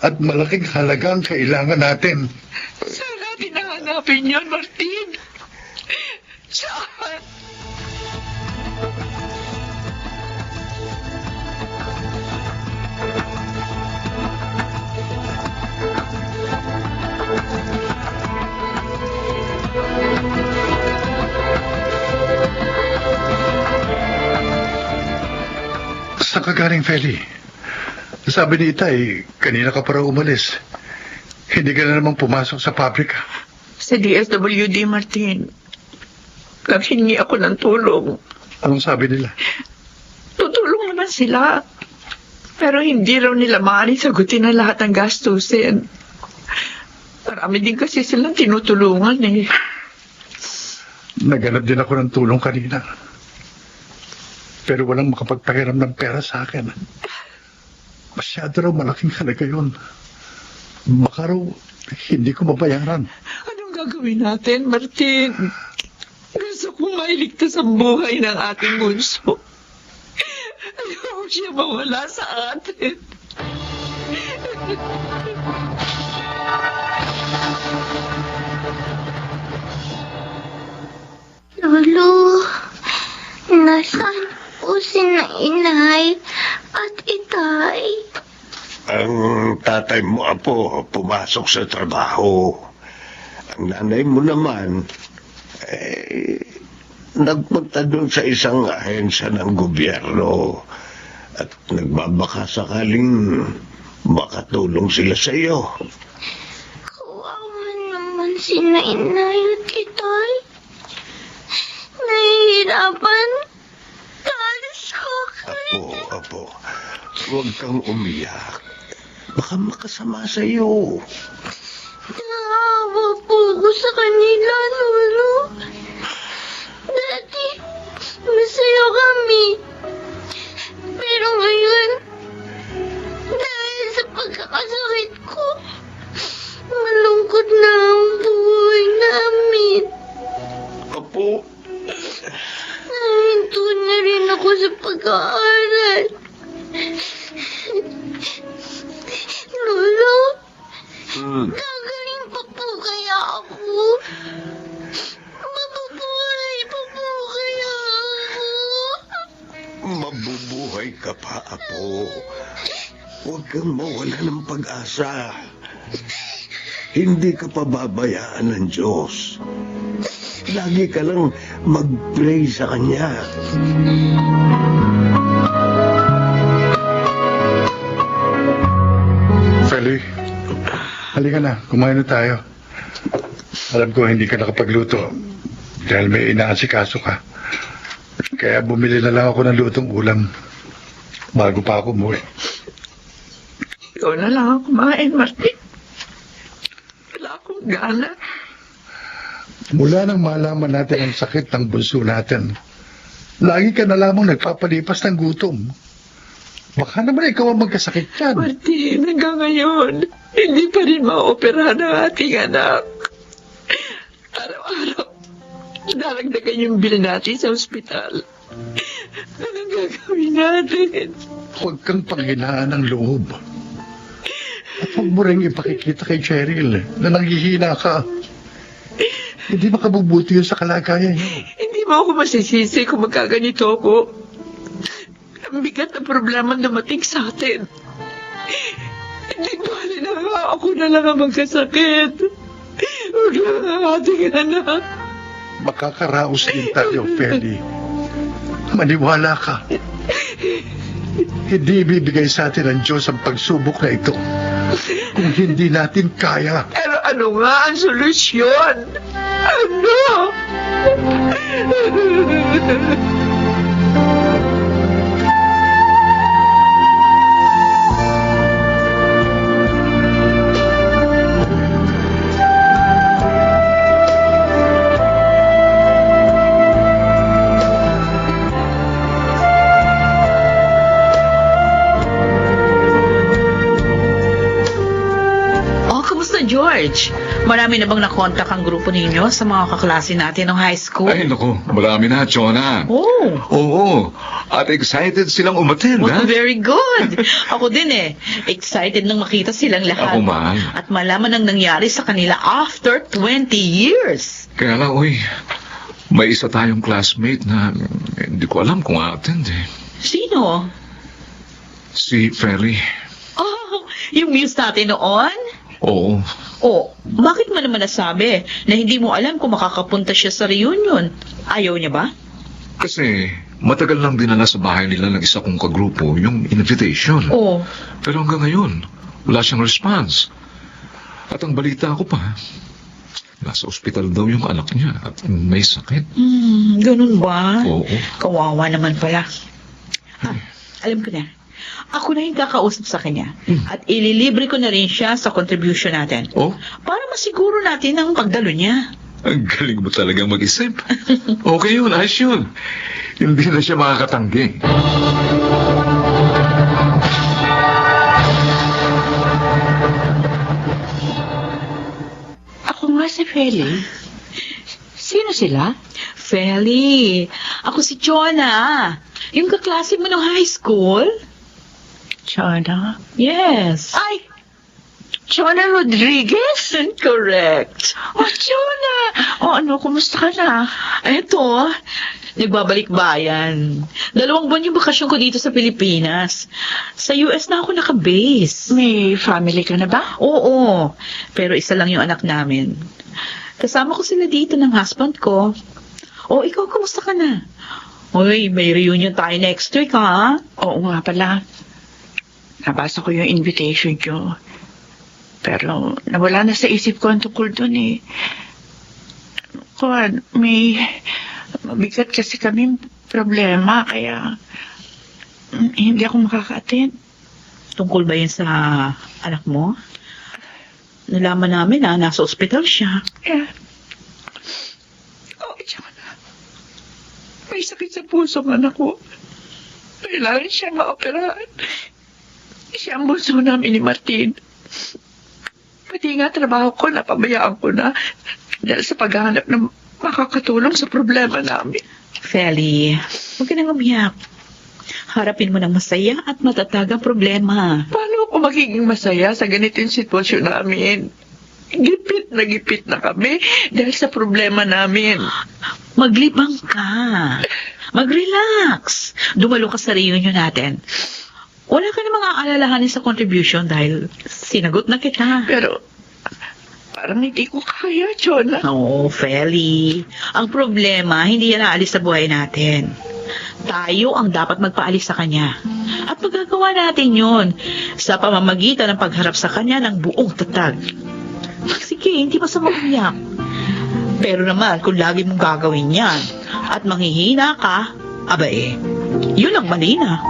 A: At malaking halaga ang kailangan natin.
E: Saan natin nahanapin yun, Martin? Saan?
A: Saan ka galing, Feli? Sabi ni Itay, kanina ka para umalis. Hindi ka na naman pumasok sa pabrika.
E: Sa DSWD, Martin. Naghingi ako ng tulong.
A: Anong sabi nila?
E: Tutulong naman sila. Pero hindi raw nila maaaring sagutin ang lahat ng gastusin. Marami din kasi silang tinutulungan eh.
A: Naghanap din ako ng tulong kanina. Pero walang makapagpahiram ng pera sa akin. Masyado raw malaking halaga yun. Baka raw hindi ko mabayaran.
E: Anong gagawin natin, Martin? Gusto kong mailigtas ang buhay ng ating bunso. Ayaw siya mawala sa atin.
G: Lolo, nasaan po sina inay at itay?
B: Ang tatay mo, apo, pumasok sa trabaho. Ang nanay mo naman, nagpunta doon sa isang ahensya ng gobyerno at nagbabaka sakaling makatulong sila sa iyo.
G: Kawawa naman sina inay at itay. Nahihirapan dahil sa akin.
B: Apo, huwag kang umiyak. Baka makasama sa iyo.
G: Naawa po ako sa kanila, Lolo. Dati, masaya kami. Pero ngayon, dahil sa pagkakasakit ko, malungkot na ang buhay namin.
B: Apo,
G: Nahinto na rin ako sa pag-aaral. Lolo, gagaling pa po kaya ako? Mabubuhay pa po kaya ako?
B: mabubuhay ka pa, apo. Huwag kang mawala ng pag-asa. Hindi ka pababayaan ng Diyos. Lagi ka lang mag-pray sa Kanya.
A: Feli, halika na. Kumain na tayo. Alam ko hindi ka nakapagluto dahil may inaasikaso ka. Kaya bumili na lang ako ng lutong ulam bago pa ako umuwi.
E: Ikaw na lang ang kumain, Martin. Wala akong gana.
A: Mula nang malaman natin ang sakit ng bunso natin, lagi ka na lamang nagpapalipas ng gutom. Baka naman ikaw ang magkasakit yan.
E: Martin, hanggang ngayon, hindi pa rin maoperahan ang ating anak. Araw-araw, daragdagan yung bill natin sa ospital. Anong gagawin natin?
A: Huwag kang panghinaan ng loob. At huwag mo rin ipakikita kay Cheryl na nanghihina ka. Hindi makabubuti yun sa kalagayan niyo.
E: Hindi mo ako masisisi kung magkaganito ako. Ang bigat na problema dumating sa atin. Hindi bali na nga ako na lang ang magkasakit. Huwag lang ang ating anak.
A: Makakaraos din tayo, Feli. Maniwala ka. Hindi ibibigay sa atin ng Diyos ang pagsubok na ito kung hindi natin kaya.
E: Pero ano nga ang solusyon? Ano?
F: George, marami na bang nakontak ang grupo ninyo sa mga kaklase natin ng high school?
L: Ay, naku, marami na, Chona.
F: Oh.
L: Oo, at excited silang umattend, ha?
F: Oh, very good. Ako din eh. Excited nang makita silang lahat.
L: Ako man.
F: At malaman ang nangyari sa kanila after 20 years.
L: Kaya lang, uy, may isa tayong classmate na hindi ko alam kung attend eh.
F: Sino?
L: Si Ferry.
F: Oh, yung muse natin noon?
L: Oo.
F: Oh, bakit mo naman nasabi na hindi mo alam kung makakapunta siya sa reunion? Ayaw niya ba?
L: Kasi matagal lang dinala sa bahay nila ng isa kong kagrupo yung invitation.
F: Oh.
L: Pero hanggang ngayon, wala siyang response. At ang balita ko pa, nasa ospital daw yung anak niya at may sakit.
F: Ganun ba?
L: Oo.
F: Kawawa naman pala. Alam ko na. Ako na yung kakausap sa kanya. At ililibre ko na rin siya sa contribution natin.
L: Oh?
F: Para masiguro natin ang pagdalo niya.
L: Ang galing mo talagang mag-isip. Okay yun, ayos yun. Hindi na siya makakatanggi.
E: Ako nga si Feli. Sino sila?
F: Feli, ako si Chona. Yung kaklase mo ng high school?
E: Chona?
F: Yes.
E: Ay! Chona Rodriguez?
F: Correct.
E: Oh, Chona! O ano, kumusta ka na?
F: Eto, nagbabalik bayan. 2 buwan yung bakasyon ko dito sa Pilipinas. Sa US na ako nakabase.
E: May family ka na ba?
F: Oo, pero isa lang yung anak namin. Kasama ko sila dito ng husband ko. O, ikaw, kumusta ka na? Uy, may reunion tayo next week, ha?
E: Oo nga pala. Nabasa ko yung invitation nyo. Pero nawala na sa isip ko ang tungkol dun eh. Kuwan, may mabigat kasi kami problema, kaya hindi ako makaka-attend.
F: Tungkol ba yun sa anak mo? Nalaman namin na nasa ospital siya.
E: Yeah. Oh, tsaka na. May sakit sa puso ng anak ko. Kailangan siya maoperahan. Siya ang bunso namin ni Martin. Pati nga trabaho ko, napabayaan ko na dahil sa paghahanap ng makakatulong sa problema namin.
F: Feli, huwag ka nang umiyak. Harapin mo ng masaya at matatag ang problema.
E: Paano ako magiging masaya sa ganitong sitwasyon namin? Gipit na kami dahil sa problema namin.
F: Maglibang ka. Mag-relax. Dumalo ka sa reunion natin. Wala ka namang aalalahanin sa contribution dahil sinagot na kita.
E: Pero parang hindi ko kaya, Chona.
F: Oo, Feli. Ang problema, hindi yan aalis sa buhay natin. Tayo ang dapat magpaalis sa kanya. At magagawa natin yun sa pamamagitan ng pagharap sa kanya ng buong tatag. Sige, hindi masama umiyak. Pero naman, kung lagi mong gagawin yan at manghihina ka, aba yun ang mali na.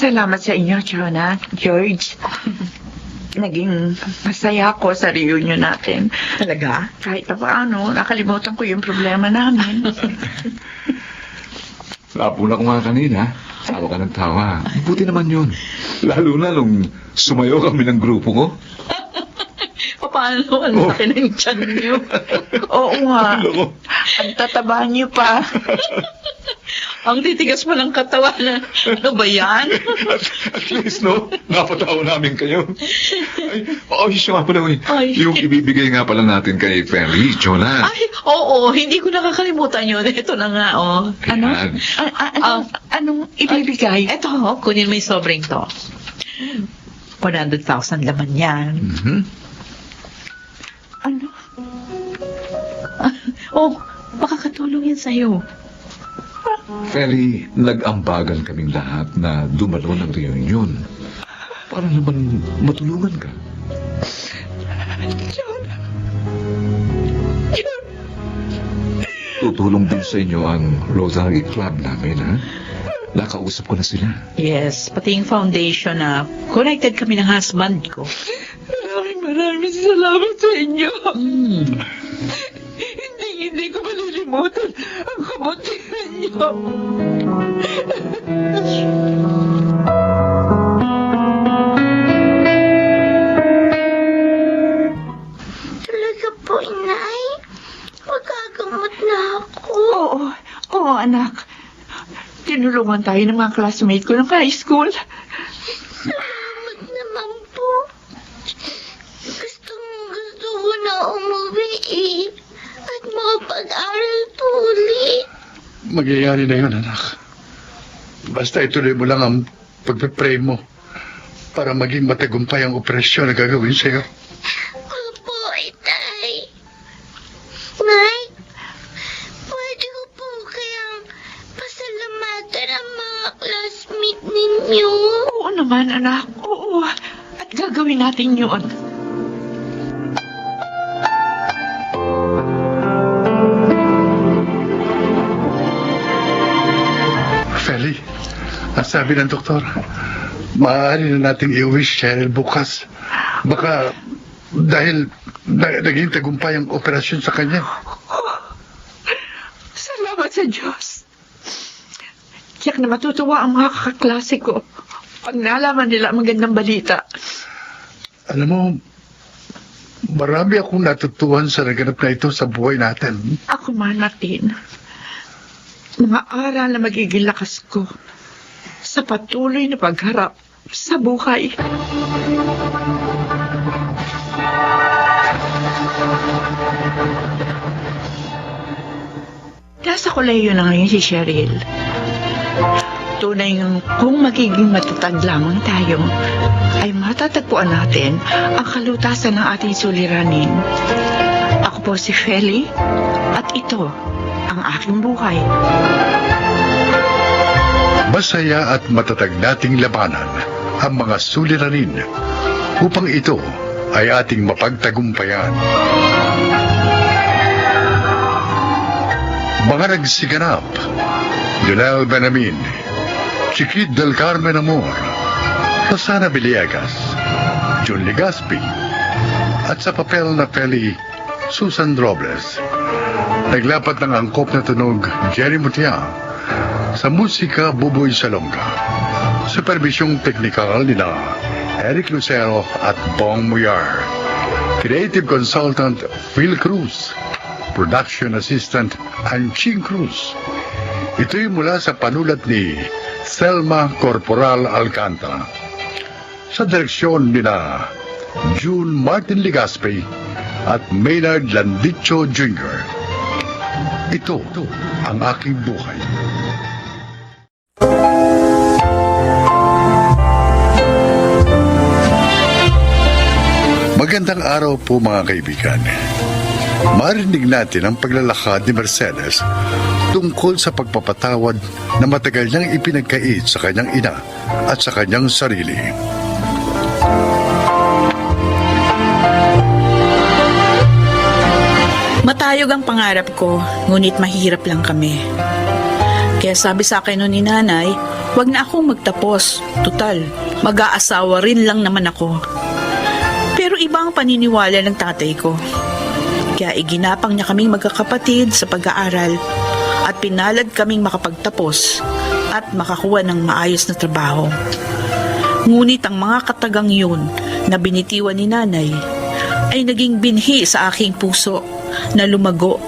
E: Salamat sa inyo, Chona, George. Naging masaya ako sa reunion natin.
F: Talaga?
E: Kahit pa paano, nakalimutan ko yung problema namin.
L: Napuna ko nga kanina. Tawa ka ng tawa. Buti naman yun. Lalo na nung sumayo kami ng grupo ko.
F: Paano? Ang laki ng tiyan niyo.
E: Oo nga. Ang tataba niyo pa.
F: Ang titigas mo ng katawan na, ano ba yan?
L: At least, no? Napatawa namin kayo. Ay, siya nga pala,
F: Ay.
L: yung ibibigay nga pala natin kay Ferry, Chola.
F: Ay, oo, hindi ko nakakalimutan yun. Ito na nga, oh.
E: Ano?
L: Ayan.
E: Anong ibibigay?
F: Ito, kunin mo yung sobrang to. 100,000 laman yan.
L: Mhm.
E: Ano?
F: Oh, makakatulong yan sa'yo.
L: Ferry, nag-ambagan kaming lahat na dumalo ng reunion. Para naman matulungan ka. Tutulong din sa inyo ang Rotary Club namin, ha? Nakausap ko na sila.
F: Yes, pati yung foundation na connected kami ng husband ko.
E: Maraming salamat sa inyo.
F: Hmm.
E: Hindi ko malilimutan ang kabutihan niyo. nagtagpuan tayo ng mga classmate ko ng high school.
G: Salamat naman po. Gusto ko na umuwi at makapag-aral po ulit.
A: Magyayari na yun, anak. Basta ituloy mo lang ang pagpe-pray mo para maging matagumpay ang operasyon na gagawin sa'yo.
G: Opo, Itay. Nay, pwede ko po kayang pasalamatan ang mga classmate ninyo.
E: Oo naman, anak. Oo. At gagawin natin yun.
A: Feli, ang sabi ng doktor, maaari na nating iuwi si Cheryl bukas. Baka dahil naging tagumpay ang operasyon sa kanya.
E: Salamat sa Diyos. Tiyak na matutuwa ang mga kaklase ko pag nalaman nila ang magandang balita.
A: Alam mo, marami akong natutuhan sa naganap na ito sa buhay natin.
E: Ako man, Martin. Mga aral na magiging lakas ko sa patuloy na pagharap sa buhay. Nasa kolehiyo na ngayon si Cheryl. Tunay ng kung magiging matatag lamang tayo, ay matatagpuan natin ang kalutasan ng ating suliranin. Ako po si Feli, at ito ang aking buhay.
A: Masaya at matatag nating labanan ang mga suliranin upang ito ay ating mapagtagumpayan. Mga nagsiganap, Jonel Benamin, Chiquit del Carmen Amor, Rosana Villegas, Jun Legaspi, at sa papel na Feli, Susan Robles. Naglapat ng angkop na tunog, Jerry Mutia. Sa musika, Buboy Salonga. Supervisyong teknikal nila, Eric Lucero at Bong Muyar. Creative Consultant, Phil Cruz. Production Assistant, Anching Cruz. Ito'y mula sa panulat ni Selma Corporal Alcantara. Sa direksyon nila, June Martin Legaspi at Maynard Landicho Jr. Ito ang aking buhay. Magandang araw po mga kaibigan. Marinig natin ang paglalakad ni Mercedes tungkol sa pagpapatawad na matagal niyang ipinagkait sa kanyang ina at sa kanyang sarili.
F: Matayog ang pangarap ko, ngunit mahirap lang kami. Kaya sabi sa akin nun ni nanay, wag na akong magtapos. Tutal, mag-aasawa rin lang naman ako. Pero iba ang paniniwala ng tatay ko. Kaya iginapang niya kaming magkakapatid sa pag-aaral at pinalad kaming makapagtapos at makakuha ng maayos na trabaho. Ngunit ang mga katagang yun na binitiwan ni nanay ay naging binhi sa aking puso na lumago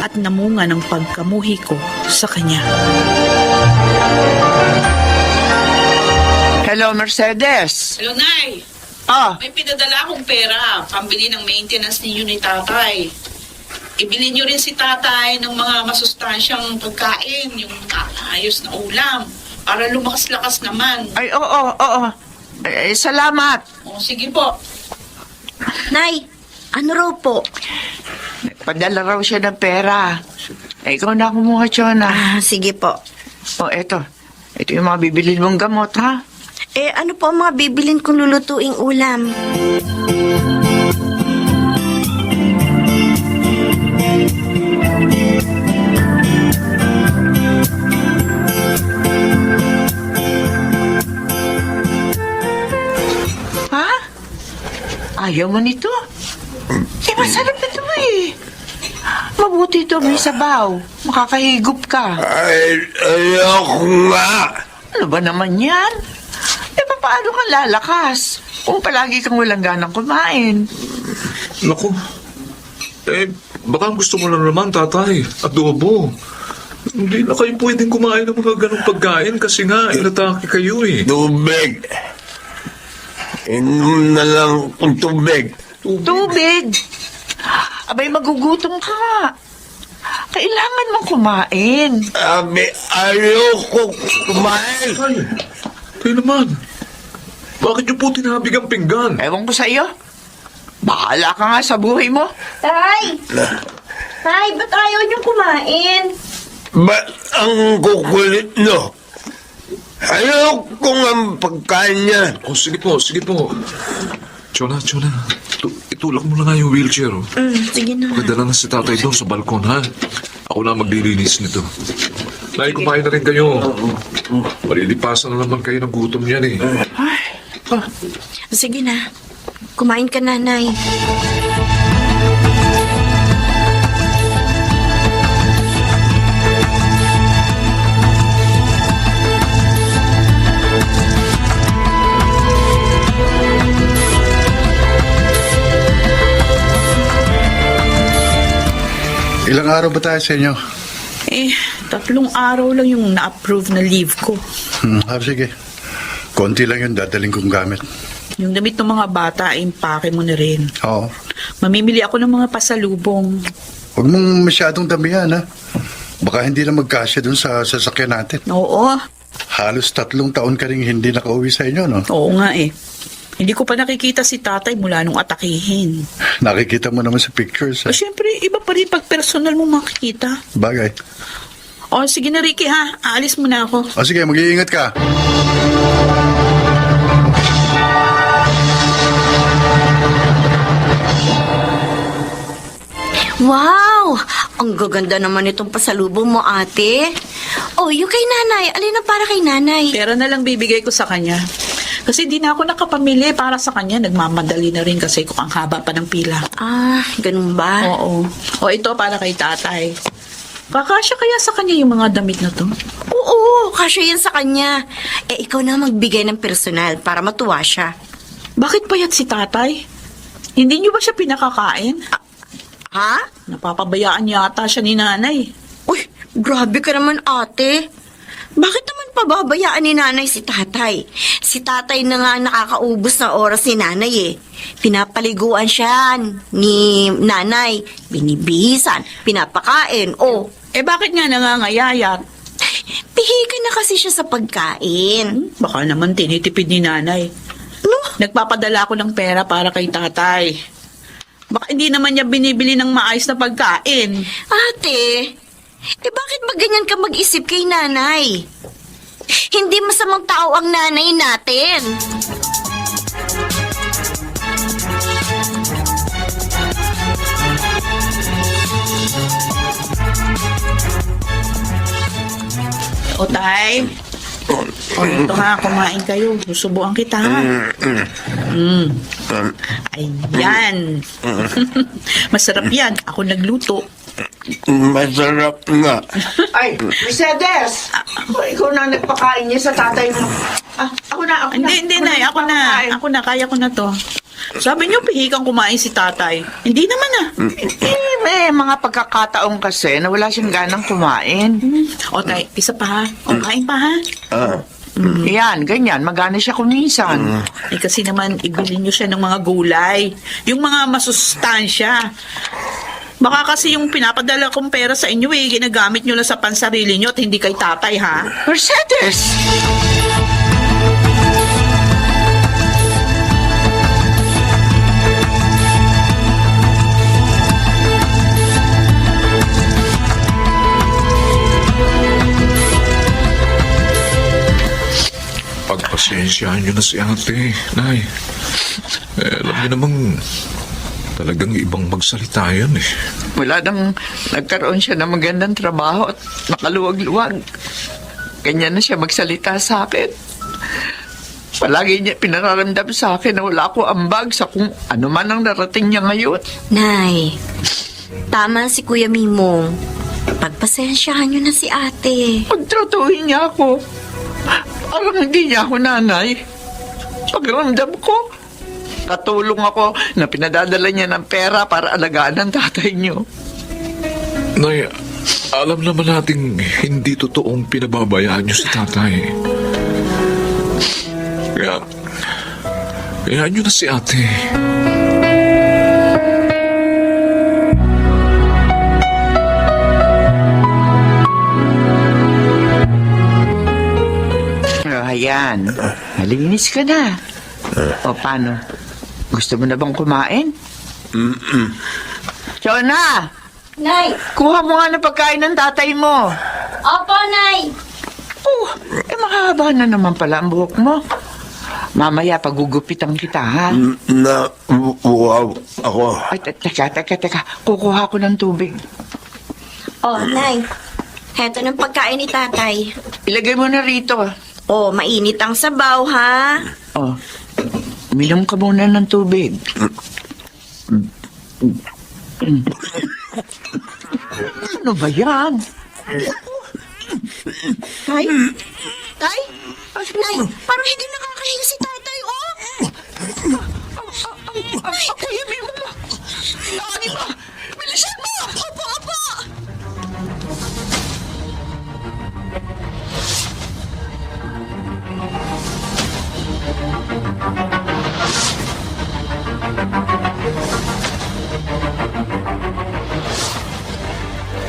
F: at namunga ng pagkamuhi ko sa kanya.
E: Hello, Mercedes.
F: Hello, Nay!
E: Ah,
F: May pinadala akong pera, pambili ng maintenance ninyo ni tatay. Ibili nyo rin si tatay ng mga masustansyang pagkain, yung ayos na ulam, para lumakas-lakas naman.
E: ay, oo. Salamat.
F: O, sige po.
G: Nay, ano raw po?
E: Padala raw siya ng pera. Ikaw na kumuha, Chona.
G: Sige po.
E: O, eto. Ito yung mga bibilin mong gamot, ha?
G: Ano po ang mga bibilin kong lulutuing ulam?
E: Ha? Ayaw mo nito? Masarap ito eh. Mabuti ito, may sabaw. Makakahigop ka.
B: Ayoko nga.
E: Ano ba naman yan? Paano ka lalakas kung palagi kang walang ganang kumain?
L: Naku, baka gusto mo lang naman, tatay, at duwabo. Hindi na kayo pwedeng kumain ng mga ganong pagkain kasi nga inatake kayo eh.
B: Tubig. Inom na lang kung tubig.
E: Tubig! Abay, magugutom ka nga. Kailangan mong kumain.
B: Sabi, ayoko kumain.
L: Ay, kayo naman. Bakit niyo po tinabig ang pinggan?
E: Ewan ko sa iyo. Bahala ka nga sa buhay mo.
G: Tay! Tay, ba't ayaw niyong kumain?
B: Ba't ang kukulit no? Ayoko ang pagkain niya.
L: Oh, sige po, sige po. Chona, itulak mo na nga yung wheelchair. Oh.
G: Sige na.
L: Pakidala na si tatay doon sa balkon, ha? Ako na maglilinis nito. Nay, kumain na rin kayo. Malilipasan na naman kayo ng gutom yan eh.
G: Sige na. Kumain ka, nanay.
A: Ilang araw ba tayo sa inyo?
F: 3 araw lang yung na-approve na leave ko.
A: Sige. Konti lang yun, dadaling kong gamit.
F: Yung damit ng mga bata, impake mo na rin.
A: Oo.
F: Mamimili ako ng mga pasalubong.
A: Huwag mong masyadong damihan, ha? Baka hindi na magkasya dun sa sasakyan natin.
F: Oo.
A: Halos 3 taon ka rin hindi nakauwi sa inyo, no?
F: Oo nga eh. Hindi ko pa nakikita si tatay mula nung atakihin.
A: Nakikita mo naman sa pictures, ha?
F: Siyempre, iba pa rin pag personal mo makikita.
A: Bagay.
F: Sige na, Ricky, ha? Aalis mo na ako.
A: Sige, mag-iingat ka.
G: Wow! Ang gaganda naman itong pasalubong mo, ate. Yung kay nanay. Alin ang para kay nanay?
F: Pera na lang bibigay ko sa kanya. Kasi di na ako nakapamili para sa kanya. Nagmamadali na rin kasi kung ang haba pa ng pila.
G: Ganun ba?
F: Oo. Ito para kay tatay. Kakasya kaya sa kanya yung mga damit na to?
G: Oo, kasya yan sa kanya. Ikaw na magbigay ng personal para matuwa siya.
F: Bakit payat si tatay? Hindi niyo ba siya pinakakain?
G: Ha?
F: Napapabayaan yata siya ni nanay.
G: Uy, grabe ka naman, ate. Bakit naman pababayaan ni nanay si tatay? Si tatay na nga nakakaubos ng oras ni nanay eh. Pinapaliguan siya ni nanay. Binibihisan, pinapakain.
F: Bakit nga nangangayayat?
G: Pihikan na kasi siya sa pagkain.
F: Baka naman tinitipid ni nanay.
G: No?
F: Nagpapadala ako ng pera para kay tatay. Baka hindi naman niya binibili ng maayos na pagkain.
G: Ate, bakit ba ganyan ka mag-isip kay nanay? Hindi masamang tao ang nanay natin.
F: Tay. Ito ha, kumain kayo. Susubuan kita ha. Ayan. Masarap yan. Ako nagluto.
B: Masarap nga.
I: Ay, Mercedes! Ikaw na nagpakain niya sa tatay mo. Ako na.
F: Hindi, Nay. Ako na. Kaya ko na to. Sabi niyo, pihikan kumain si tatay. Hindi naman
E: May mga pagkakataon kasi na wala siyang ganang kumain.
F: Tay, isa pa ha. Kain pa ha.
E: Yan, ganyan. Magana siya kuminsan.
F: Kasi naman, ibilin niyo siya ng mga gulay. Yung mga masustansya. Baka kasi yung pinapadala kong pera sa inyo ginagamit niyo lang sa pansarili niyo at hindi kay tatay ha.
E: Mercedes!
L: Pagpasensyahan niyo na si ate, Nay. Alam niyo namang talagang ibang magsalita yan eh.
E: Wala nang nagkaroon siya ng magandang trabaho at nakaluwag-luwag. Ganyan na siya magsalita sa akin. Palagi niya pinararamdam sa akin na wala ko ambag sa kung ano man ang narating niya ngayon.
G: Nay, tama si Kuya Mimo. Pagpasensyahan niyo na si ate.
E: Pagtratuhin niya ako. Parang hindi niya ako nanay. Pagramdam ko, katulong ako na pinadadala niya ng pera para alagaan ng tatay niyo.
L: Nay, Alam naman nating hindi totoong pinababayaan niyo si tatay. Kaya niyo na si ate.
E: Ayan. Malinis ka na. O, paano? Gusto mo na bang kumain? Chona!
G: Nay!
E: Kuha mo nga ng pagkain ng tatay mo.
G: Opo, Nay!
E: Mahaba na naman pala ang buhok mo. Mamaya, pagugupitan kita, ha?
B: Wow, ako.
E: Ay, teka. Kukuha ko ng tubig.
G: Oh, Nay. Heto ng pagkain ni tatay.
E: Ilagay mo na rito.
G: Oh, mainit ang sabaw, ha?
E: Oh, uminom ka muna ng tubig. Ano ba yan?
G: Tay? Tay? Nay, parang hindi nakakahinga si tatay, oh!
E: Kuya, may mo ba? Nakani ba? Bilisan mo!
G: Opo!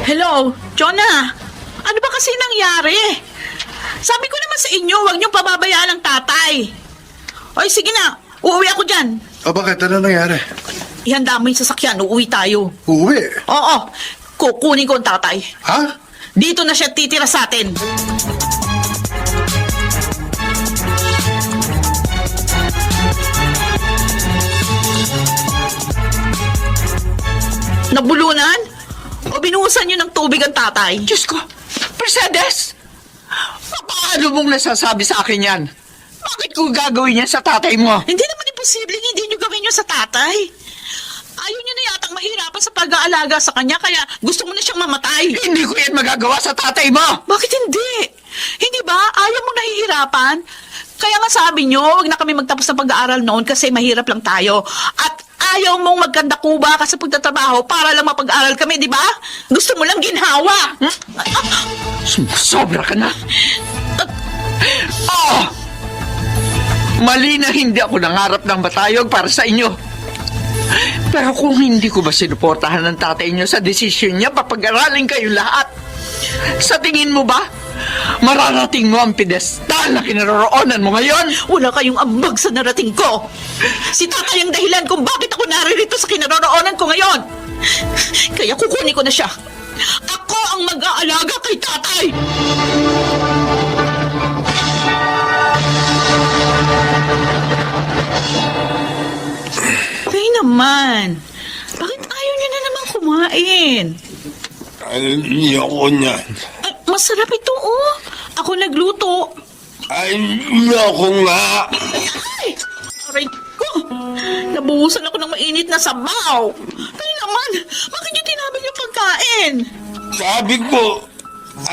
F: Hello, Jonah. Ano ba kasi nangyari? Sabi ko naman sa inyo, huwag niyong pababayaan ang tatay. Oy, sige na. Uuwi ako dyan.
A: O bakit? Ano nangyari?
F: Ihanda mo yung sasakyan. Uuwi tayo.
A: Uwi?
F: Oo. Kukunin ko ang tatay.
A: Ha?
F: Dito na siya titira sa atin. Nabulunan? O binuhusan niyo ng tubig ang tatay?
E: Diyos ko! Mercedes! Paano mong nasasabi sa akin yan? Bakit ko gagawin yan sa tatay mo?
F: Hindi naman imposible hindi niyo gawin yun sa tatay. Ayaw niyo na yatang mahirapan sa pag-aalaga sa kanya, kaya gusto mo na siyang mamatay.
E: Hindi ko yan magagawa sa tatay mo!
F: Bakit hindi? Hindi ba? Ayaw mo nahihirapan? Kaya nga sabi niyo, huwag na kami magtapos ng pag-aaral noon kasi mahirap lang tayo. At ayaw mong magkandakuba ka sa pagtatrabaho para lang mapag-aral kami, di ba? Gusto mo lang ginhawa.
E: Sobra ka na! Oh! Mali na hindi ako nangarap ng batayog para sa inyo. Pero kung hindi ko ba sinuportahan ng tatay niyo sa desisyon niya, papag-aralin kayo lahat. Sa tingin mo ba, mararating mo ang pedestal na kinaroroonan mo ngayon?
F: Wala kayong ambag sa narating ko. Si tatay ang dahilan kung bakit ako naririto sa kinaroroonan ko ngayon. Kaya kukunin ko na siya. Ako ang mag-aalaga kay tatay. Kaya naman, bakit ayaw niyo na naman kumain?
B: Ayoko niya.
F: Ay, masarap ito, oh. Ako nagluto.
B: Ayoko nga.
F: Ay, aray ko. Nabuhusan ako ng mainit na sabaw. Kaya naman, bakit niyo tinabig yung pagkain?
B: Sabi ko,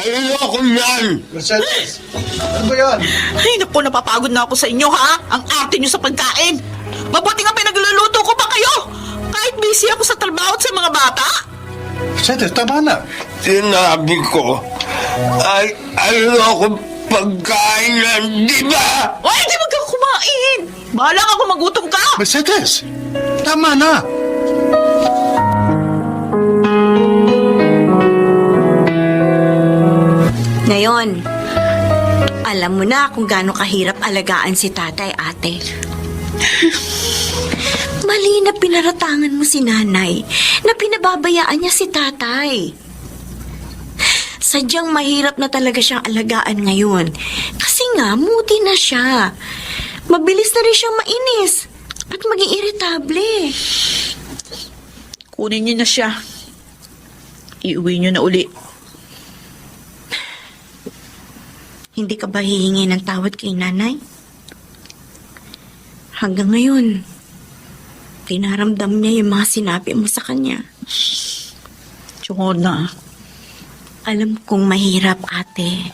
B: ayoko niyan.
A: Mercedes, ano ba yan?
F: Ay, naku, napapagod na ako sa inyo, ha? Ang arte niyo sa pagkain. Mabuti nga pinagluluto ko pa kayo. Kahit busy ako sa trabaho at sa mga bata.
A: Mercedes, tama na.
B: Sinabi ko, ayoko pagkain yan, di ba?
F: O, hindi wag kang kumain. Bahala ka kung magutom ka.
A: Mercedes, tama na.
G: Ngayon, alam mo na kung gaano kahirap alagaan si tatay, ate. Mali na pinaratangan mo si nanay na pinababayaan niya si tatay. Sadyang mahirap na talaga siyang alagaan ngayon. Kasi nga, moody na siya. Mabilis na rin siyang mainis at maging irritable.
F: Kunin niyo na siya. Iuwi niyo na uli.
G: Hindi ka ba hihingi ng tawad kay nanay? Hanggang ngayon, pinaramdam niya yung mga sinabi mo sa kanya.
F: Chona.
G: Alam kong mahirap, ate.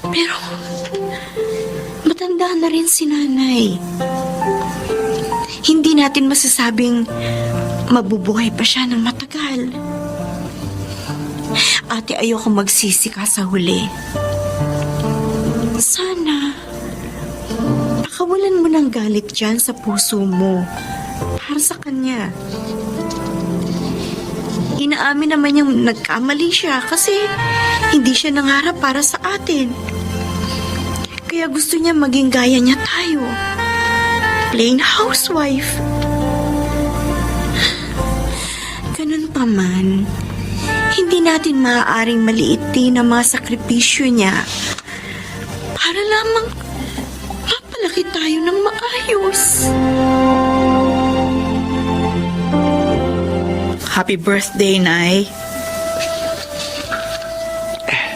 G: Pero, matanda na rin si nanay. Hindi natin masasabing mabubuhay pa siya ng matagal. Ate, ayoko magsisi ka sa huli. Sana, pakawalan mo ng galit dyan sa puso mo para sa kanya. Inaamin naman niyang nagkamali siya kasi hindi siya nangarap para sa atin. Kaya gusto niya maging gaya niya tayo. Plain housewife. Ganun pa man, hindi natin maaaring maliitin ang mga sakripisyo niya para lamang mapalaki tayo ng maayos.
F: Happy birthday, Nay.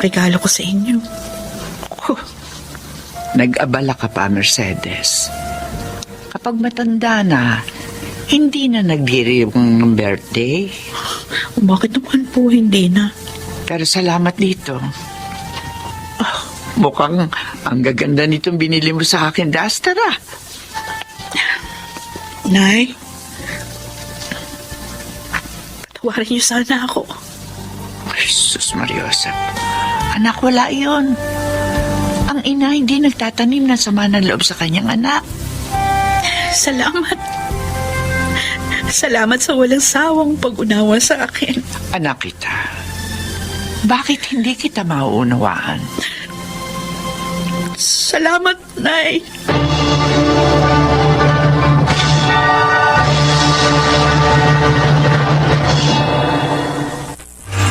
F: Regalo ko sa inyo.
E: Nag-abala ka pa, Mercedes. Kapag matanda na, hindi na nagdiriwang ng birthday.
F: Bakit naman po hindi na?
E: Pero salamat dito. Mukhang ang gaganda nitong binili mo sa akin, Duster, ah.
F: Nay, patawarin niyo sana ako.
E: Jesus Mariosa. Anak, wala yun. Ang ina hindi nagtatanim ng sama ng loob sa kanyang anak.
F: Salamat. Salamat sa walang sawang pag-unawa sa akin.
E: Anak kita, bakit hindi kita mauunawaan?
F: Salamat, Nay.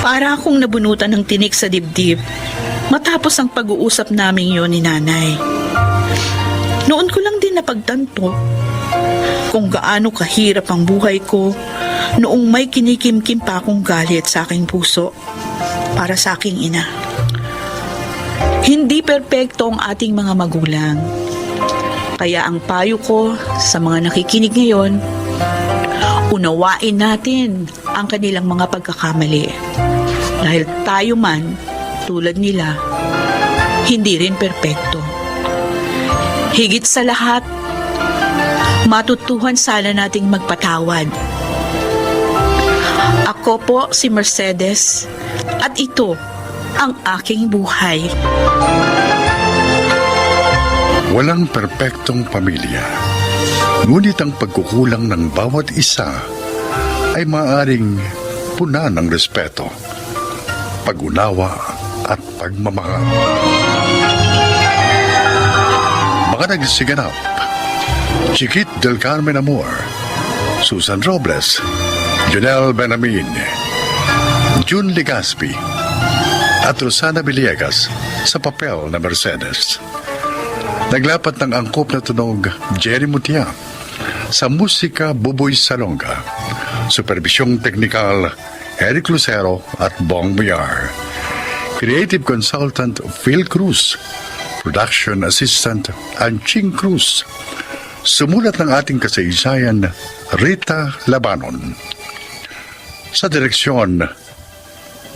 F: Para akong nabunutan ng tinik sa dibdib matapos ang pag-uusap naming yon ni Nanay. Noon ko lang din napagtanto kung gaano kahirap ang buhay ko noong may kinikimkim pa akong galit sa aking puso para sa aking ina. Hindi perpekto ang ating mga magulang. Kaya ang payo ko sa mga nakikinig ngayon, unawain natin ang kanilang mga pagkakamali. Dahil tayo man, tulad nila, hindi rin perpekto. Higit sa lahat, matutuhan sana nating magpatawad. Ako po si Mercedes at ito ang aking buhay.
A: Walang perpektong pamilya. Ngunit ang pagkukulang ng bawat isa ay maaaring puna ng respeto, pag-unawa at pagmamahal. Mga nagsiganap: Chiquit del Carmen Amor, Susan Robles, Junel Benamin, June Legaspi, at Rosana Villegas sa papel na Mercedes. Naglapat ng angkop na tunog Jerry Mutia, sa musika Buboy Salonga, supervisyong teknikal Eric Lucero at Bong Muyar, creative consultant Phil Cruz, production assistant Anching Cruz, sumulat ng ating kasaysayan Rita Labanon, sa direksyon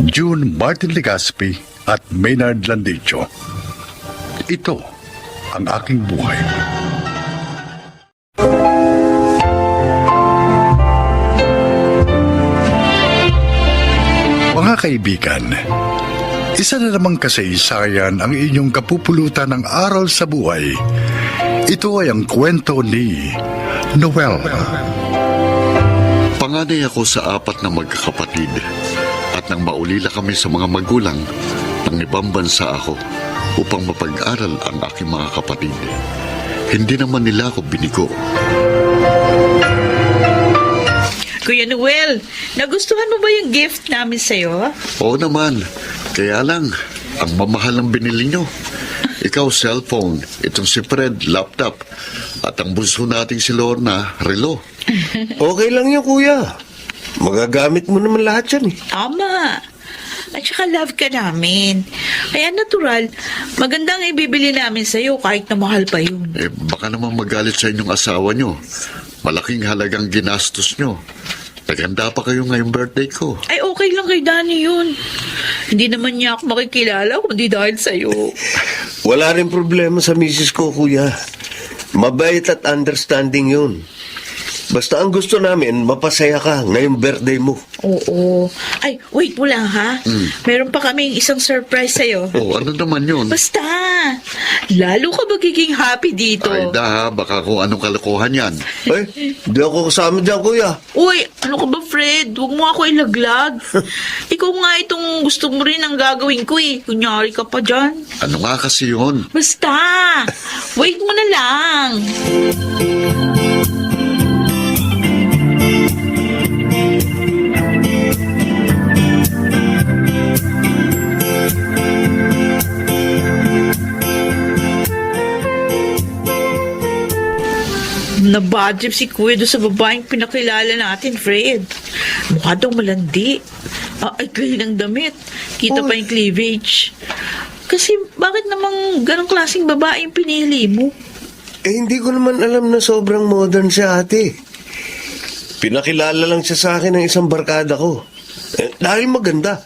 A: June Martin Legaspi at Maynard Landicho. Ito ang aking buhay. Mga kaibigan, isa na namang kasaysayan ang inyong kapupulutan ng aral sa buhay. Ito ay ang kwento ni Noel.
D: Panganay ako sa 4 na magkakapatid. At nang maulila kami sa mga magulang, nang ibang bansa ako upang mapag-aral ang aking mga kapatid. Hindi naman nila ako binigo.
F: Kuya Noel, nagustuhan mo ba yung gift namin sa'yo?
D: Oo naman. Kaya lang, ang mamahal ng binili nyo. Ikaw, cellphone. Itong si Fred, laptop. At ang bunso nating si Lorna, relo.
B: Okay lang yun, kuya. Magagamit mo naman lahat yan eh.
F: Tama. At saka love ka namin. Kaya natural, magandang ibibili namin sa'yo kahit na mahal pa yun.
D: Baka naman magalit sa inyong asawa nyo. Malaking halagang ginastos nyo. Naganda pa kayo ngayong birthday ko.
F: Ay, okay lang kay Danny yun. Hindi naman niya ako makikilala kundi dahil sa'yo.
B: Wala rin problema sa misis ko, kuya. Mabait at understanding yun. Basta ang gusto namin, mapasaya ka ngayong birthday mo.
F: Oo. Ay, wait mo lang ha. Meron pa kaming isang surprise sa'yo.
D: Oh, ano naman yun?
F: Basta, lalo ka magiging happy dito.
D: Ay, baka kung anong kalokohan yan.
B: Ay, di ako kasama dyan, kuya.
F: Uy, ano ka ba, Fred? Huwag mo ako ilaglag. Ikaw nga itong gusto mo rin ang gagawin ko eh. Kunyari ka pa dyan.
D: Ano nga kasi yun?
F: Basta, wait mo na lang. Nabadjip si Kuya doon sa babaeng pinakilala natin, Fred. Mukha daw malandi. Ay, clean ang damit. Kita pa yung cleavage. Kasi bakit namang ganong klaseng babae yung pinili mo?
B: Hindi ko naman alam na sobrang modern siya, ate. Pinakilala lang siya sa akin ng isang barkada ko. Dahil maganda.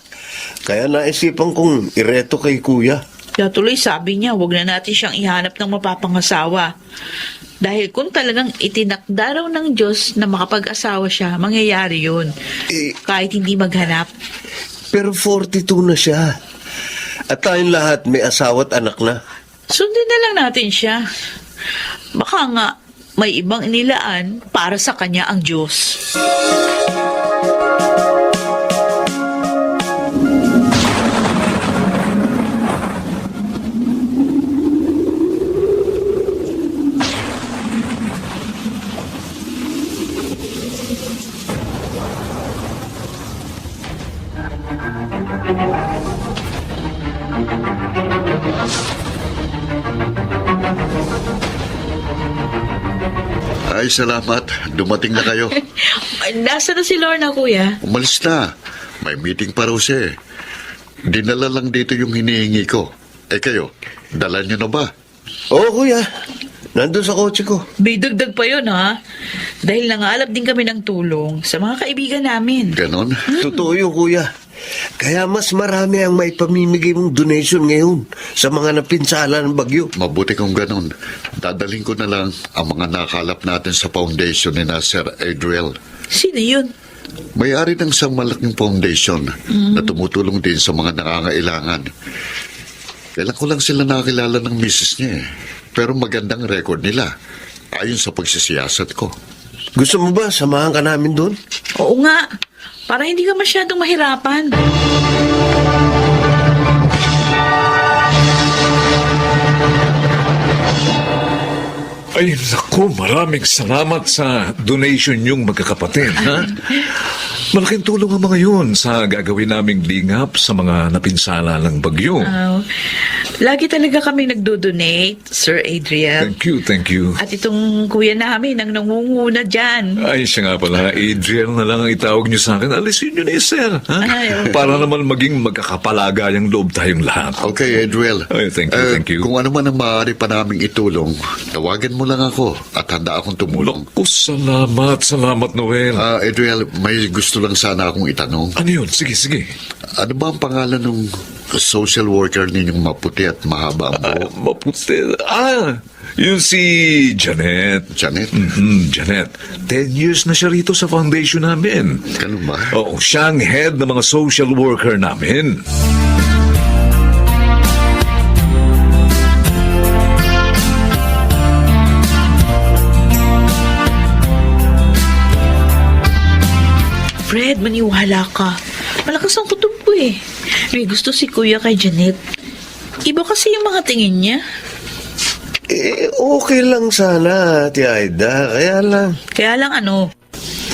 B: Kaya naisipan kong ireto kay kuya.
F: Kaya tuloy sabi niya, wag na natin siyang ihanap ng mapapangasawa. Dahil kung talagang itinakda raw ng Diyos na makapag-asawa siya, mangyayari yun. Kahit hindi maghanap.
B: Pero 42 na siya. At tayong lahat may asawa at anak na.
F: Sundin na lang natin siya. Baka nga may ibang inilaan para sa kanya ang Diyos.
D: Ay, salamat. Dumating na kayo.
F: Nasaan na si Lorna, Kuya?
D: Umalis na. May meeting pa raw siya eh. Dinala lang dito yung hinihingi ko. Eh kayo, dala niyo na ba?
B: Oo, kuya. Nandun sa kotse ko.
F: May dagdag pa yun, ha? Dahil nangalap din kami ng tulong sa mga kaibigan namin.
D: Ganon?
B: Totoo yun, kuya. Kaya mas marami ang may pamimigay mong donation ngayon sa mga napinsala ng bagyo.
D: Mabuti kung ganon. Dadaling ko na lang ang mga nakalap natin sa foundation ni Sir Adriel.
F: Sino yun?
D: May-ari ng isang malaking foundation na tumutulong din sa mga nangangailangan. Kailan ko lang sila nakakilala ng misis niya eh. Pero magandang record nila ayon sa pagsisiyasat ko.
B: Gusto mo ba samahan ka namin doon?
F: Oo nga. Para hindi ka masyadong mahirapan.
L: Ay, naku, maraming salamat sa donation niyong magkakapatid, ha? Malaking tulong ang mga yun sa gagawin naming lingap sa mga napinsala ng bagyo.
F: Lagi talaga kami nagdo-donate, Sir Adriel.
L: Thank you.
F: At itong kuya namin ang nangunguna dyan.
L: Ay, siya nga pala, Adriel na lang ang itawag niyo sa akin. Alisin niyo na sir, ha?
F: Ay, okay.
L: Para naman maging magkakapalagayang loob tayong lahat.
D: Okay, Adriel.
L: Ay, thank you.
D: Kung ano man ang maaari pa naming itulong, tawagan mo lang ako at handa akong tumulong.
L: Naku, salamat, Noel.
D: Adriel, may gusto lang sana akong itanong.
L: Ano yun? Sige.
D: Ano ba ang pangalan ng social worker ninyong maputi at mahaba ang buhok?
L: Maputi. Yun si Janet.
D: Janet?
L: Janet. 10 years na siya rito sa foundation namin.
D: Ganun ba?
L: Oo, siya ang head ng mga social worker namin.
F: Fred, maniwala ka. Malakas ang kutob ko eh. May gusto si Kuya kay Janet. Iba kasi yung mga tingin niya.
B: Okay lang sana, Ate Aida. Kaya lang
F: ano?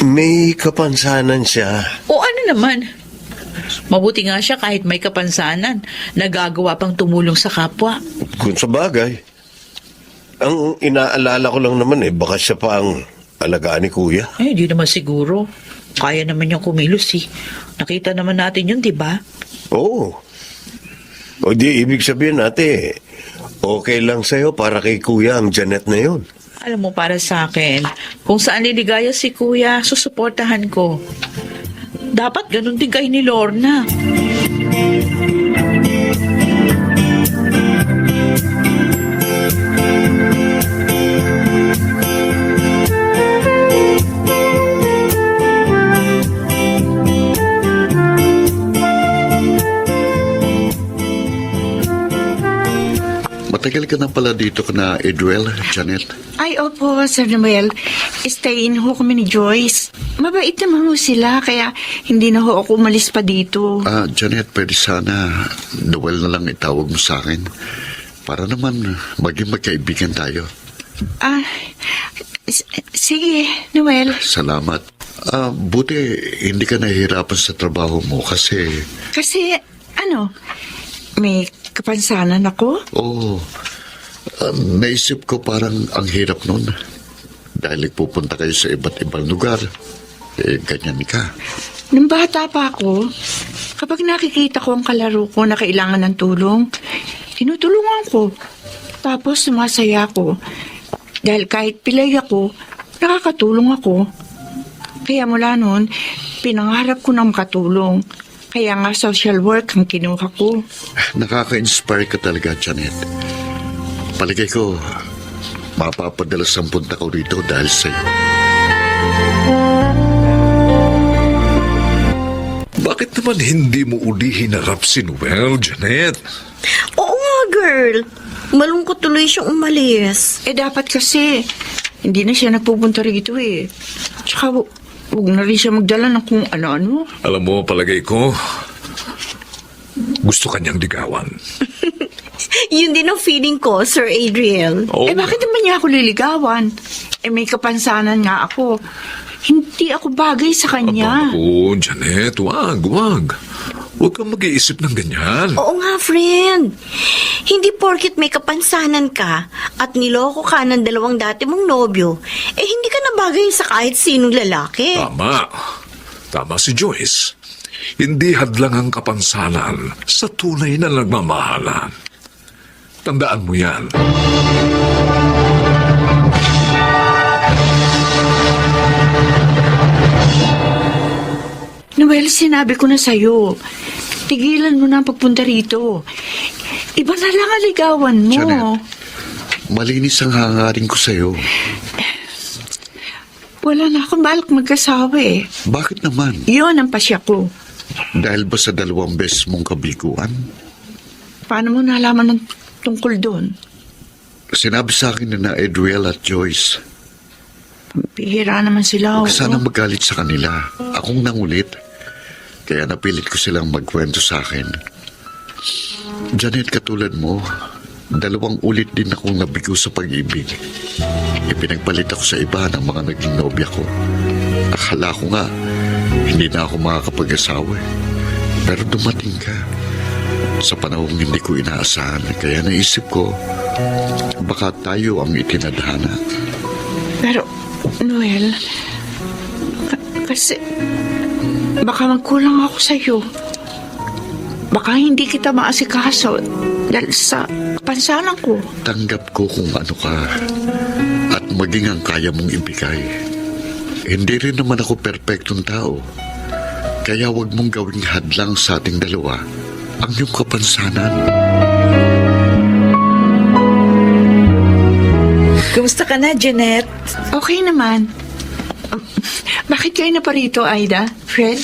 B: may kapansanan siya.
F: O ano naman? Mabuti nga siya kahit may kapansanan. Nagagawa pang tumulong sa kapwa.
B: Kung sa bagay. Ang inaalala ko lang naman baka siya pa ang alagaan ni Kuya.
F: Di naman siguro. Kaya naman niyang kumilos eh. Nakita naman natin yun, di ba?
B: Oo. O di ibig sabihin ate, okay lang sa'yo para kay Kuya ang Janet na yun.
F: Alam mo, para sa akin, kung saan liligaya si Kuya, susuportahan ko. Dapat ganun din kayo ni Lorna.
D: matagal ka na pala dito na Edwell, Janet.
E: Ay, opo, Sir Noel. Stay in ho kami ni Joyce. Mabait naman ho sila, kaya hindi na ho ako umalis pa dito.
D: Janet, pwede sana Noel na lang itawag mo sa akin. Para naman maging magkaibigan tayo.
E: Sige, Noel.
D: Salamat. Buti hindi ka nahihirapan sa trabaho mo kasi...
E: Kasi, may kapansanan ako?
D: Oo. Naisip ko parang ang hirap nun. Dahil nagpupunta kayo sa iba't ibang lugar. Ganyan ka.
E: Nung bata pa ako, kapag nakikita ko ang kalaro ko na kailangan ng tulong, tinutulungan ko. Tapos sumasaya ako. Dahil kahit pilay ako, nakakatulong ako. Kaya mula noon, pinangarap ko ng makatulong. Kaya nga social work ang kinuha ko.
D: Nakaka-inspire ka talaga, Janet. Palagay ko, mapapadalas ang punta ko rito dahil sa'yo.
L: Bakit naman hindi mo uli hinarap si Noel, Janet?
G: Oo nga, girl. Malungkot tuloy siyang umalis.
E: Dapat kasi, hindi na siya nagpupunta rito eh. Tsaka, huwag na rin siya magdala ng kung ano-ano.
L: Alam mo, palagay ko, gusto kanyang ligawan.
G: Yun din ang feeling ko, Sir Adriel.
L: Oh.
E: Bakit naman niya ako liligawan? May kapansanan nga ako. Hindi ako bagay sa kanya.
L: Oo, Janet, wag. Huwag kang mag-iisip ng ganyan.
G: Oo nga, friend. Hindi porket may kapansanan ka at niloko ka ng 2 dati mong nobyo, hindi ka na bagay sa kahit sinong lalaki.
L: Tama si Joyce. Hindi hadlang ang kapansanan sa tunay na nagmamahalan. Tandaan mo yan.
E: Noel, sinabi ko na sa'yo. Tigilan mo na ang pagpunta rito. Iba na lang ang ligawan mo.
D: Janet, malinis ang hangarin ko sa'yo.
E: Wala na akong balak mag-asawa eh.
D: Bakit naman?
E: Yun ang pasya ko.
D: Dahil ba sa 2 beses mong kabiguan?
E: Paano mo nalaman ng tungkol doon?
D: Sinabi sa akin na Edwell at Joyce.
E: Bihira naman sila.
D: Huwag sana magalit sa kanila. Akong nangulit. Kaya napilit ko silang magkwento sa akin. Janet, katulad mo, 2 ulit din akong nabigo sa pag-ibig. Ipinagpalit ako sa iba ng mga naging nobya ko. Akala ko nga, hindi na ako makakapag-asawa. Pero dumating ka. Sa panahong hindi ko inaasahan, kaya naisip ko, baka tayo ang itinadhana.
E: Pero, Noel, kasi baka magkulang ako sa'yo. Baka hindi kita maasikaso dahil sa kapansanan ko.
D: Tanggap ko kung ano ka at maging ang kaya mong ibigay. Hindi rin naman ako perpektong tao. Kaya wag mong gawing hadlang sa ating dalawa ang iyong kapansanan.
F: Kumusta ka na, Janet?
E: Okay naman. Bakit kayo na pa rito, Aida? Fred?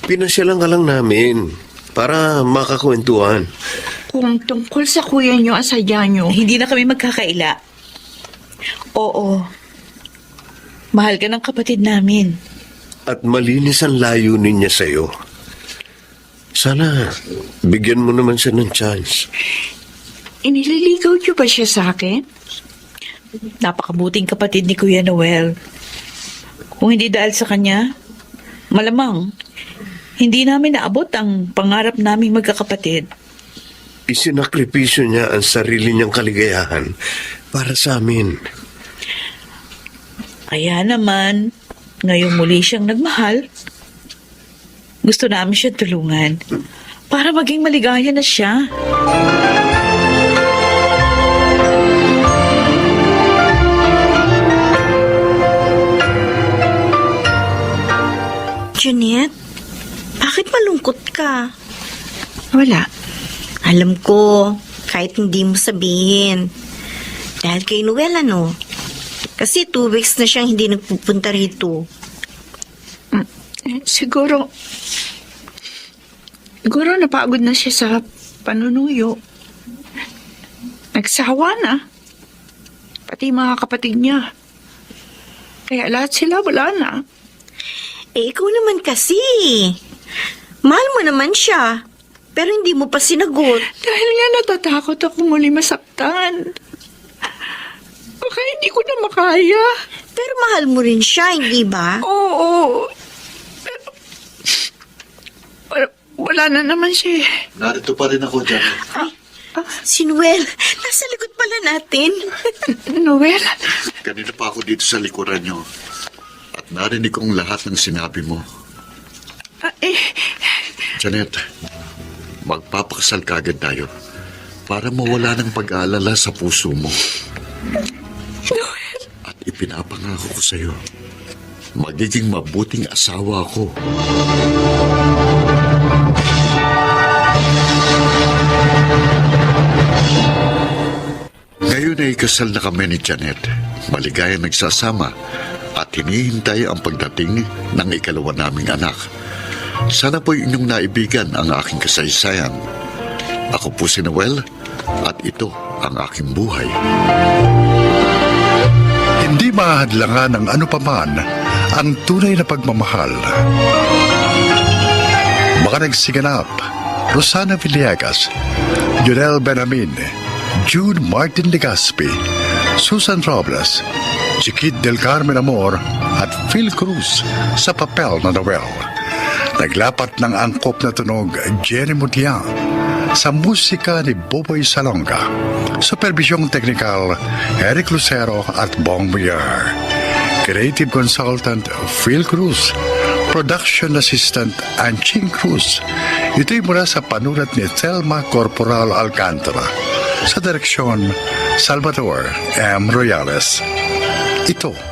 B: Pinasyalan ka lang namin para makakwentuhan.
E: Kung tungkol sa kuya niyo ang sadya niyo,
F: Hindi na kami magkakaila. Oo. Mahal ka ng kapatid namin.
B: At malinis ang layunin niya sa'yo. Sana bigyan mo naman siya ng chance.
E: inililigaw niyo ba siya sa akin?
F: Napakabuting kapatid ni Kuya Noel. Kung hindi dahil sa kanya, malamang, hindi namin naabot ang pangarap naming magkakapatid.
B: Isinakripisyo niya ang sarili niyang kaligayahan para sa amin.
F: Kaya naman, ngayong muli siyang nagmahal, gusto namin siya tulungan para maging maligaya na siya.
G: Janet, bakit malungkot ka?
E: Wala.
G: Alam ko, kahit hindi mo sabihin. Dahil kay Noel, ano? Kasi 2 weeks na siyang hindi nagpupunta rito.
E: Siguro napagod na siya sa panunuyo. nagsawa na. Pati mga kapatid niya. Kaya lahat sila wala na.
G: Ikaw naman kasi. Mahal mo naman siya. Pero hindi mo pa sinagot.
E: Dahil nga natatakot ako muli masaktan. Baka hindi ko na makaya.
G: Pero mahal mo rin siya, hindi ba?
E: Oo. Pero wala na naman siya.
D: Narito pa rin ako, Janet.
G: Si Noel, nasa likod pala natin.
E: Noel?
D: Kanina pa ako dito sa likuran nyo. At narinig kong lahat ng sinabi mo. Janet, magpapakasal kagad tayo para mawala ng pag-aalala sa puso mo. At ipinapangako ko sa'yo, magiging mabuting asawa ako. Ngayon ay kasal na kami ni Janet. Maligayang nagsasama at hinihintay ang pagdating ng ikalawa naming anak. Sana po'y inyong naibigan ang aking kasaysayan. Ako po si Noel at ito ang aking buhay.
A: Hindi mahadlangan ng ano paman ang tunay na pagmamahal. Mga nagsiganap, Rosana Villegas, Junel Benamin, Jude Martin Legaspi, Susan Robles, Chiquit del Carmen Amor at Phil Cruz sa papel na Noel. Naglapat ng angkop na tunog Jenny Mutiang sa musika ni Boboy Salonga. Supervisyong teknikal Eric Lucero at Bong Villar. Creative Consultant Phil Cruz. Production Assistant Anching Cruz. Ito'y mula sa panulat ni Thelma Corporal Alcantara. Sa direksyon Salvador M. Royales. Ito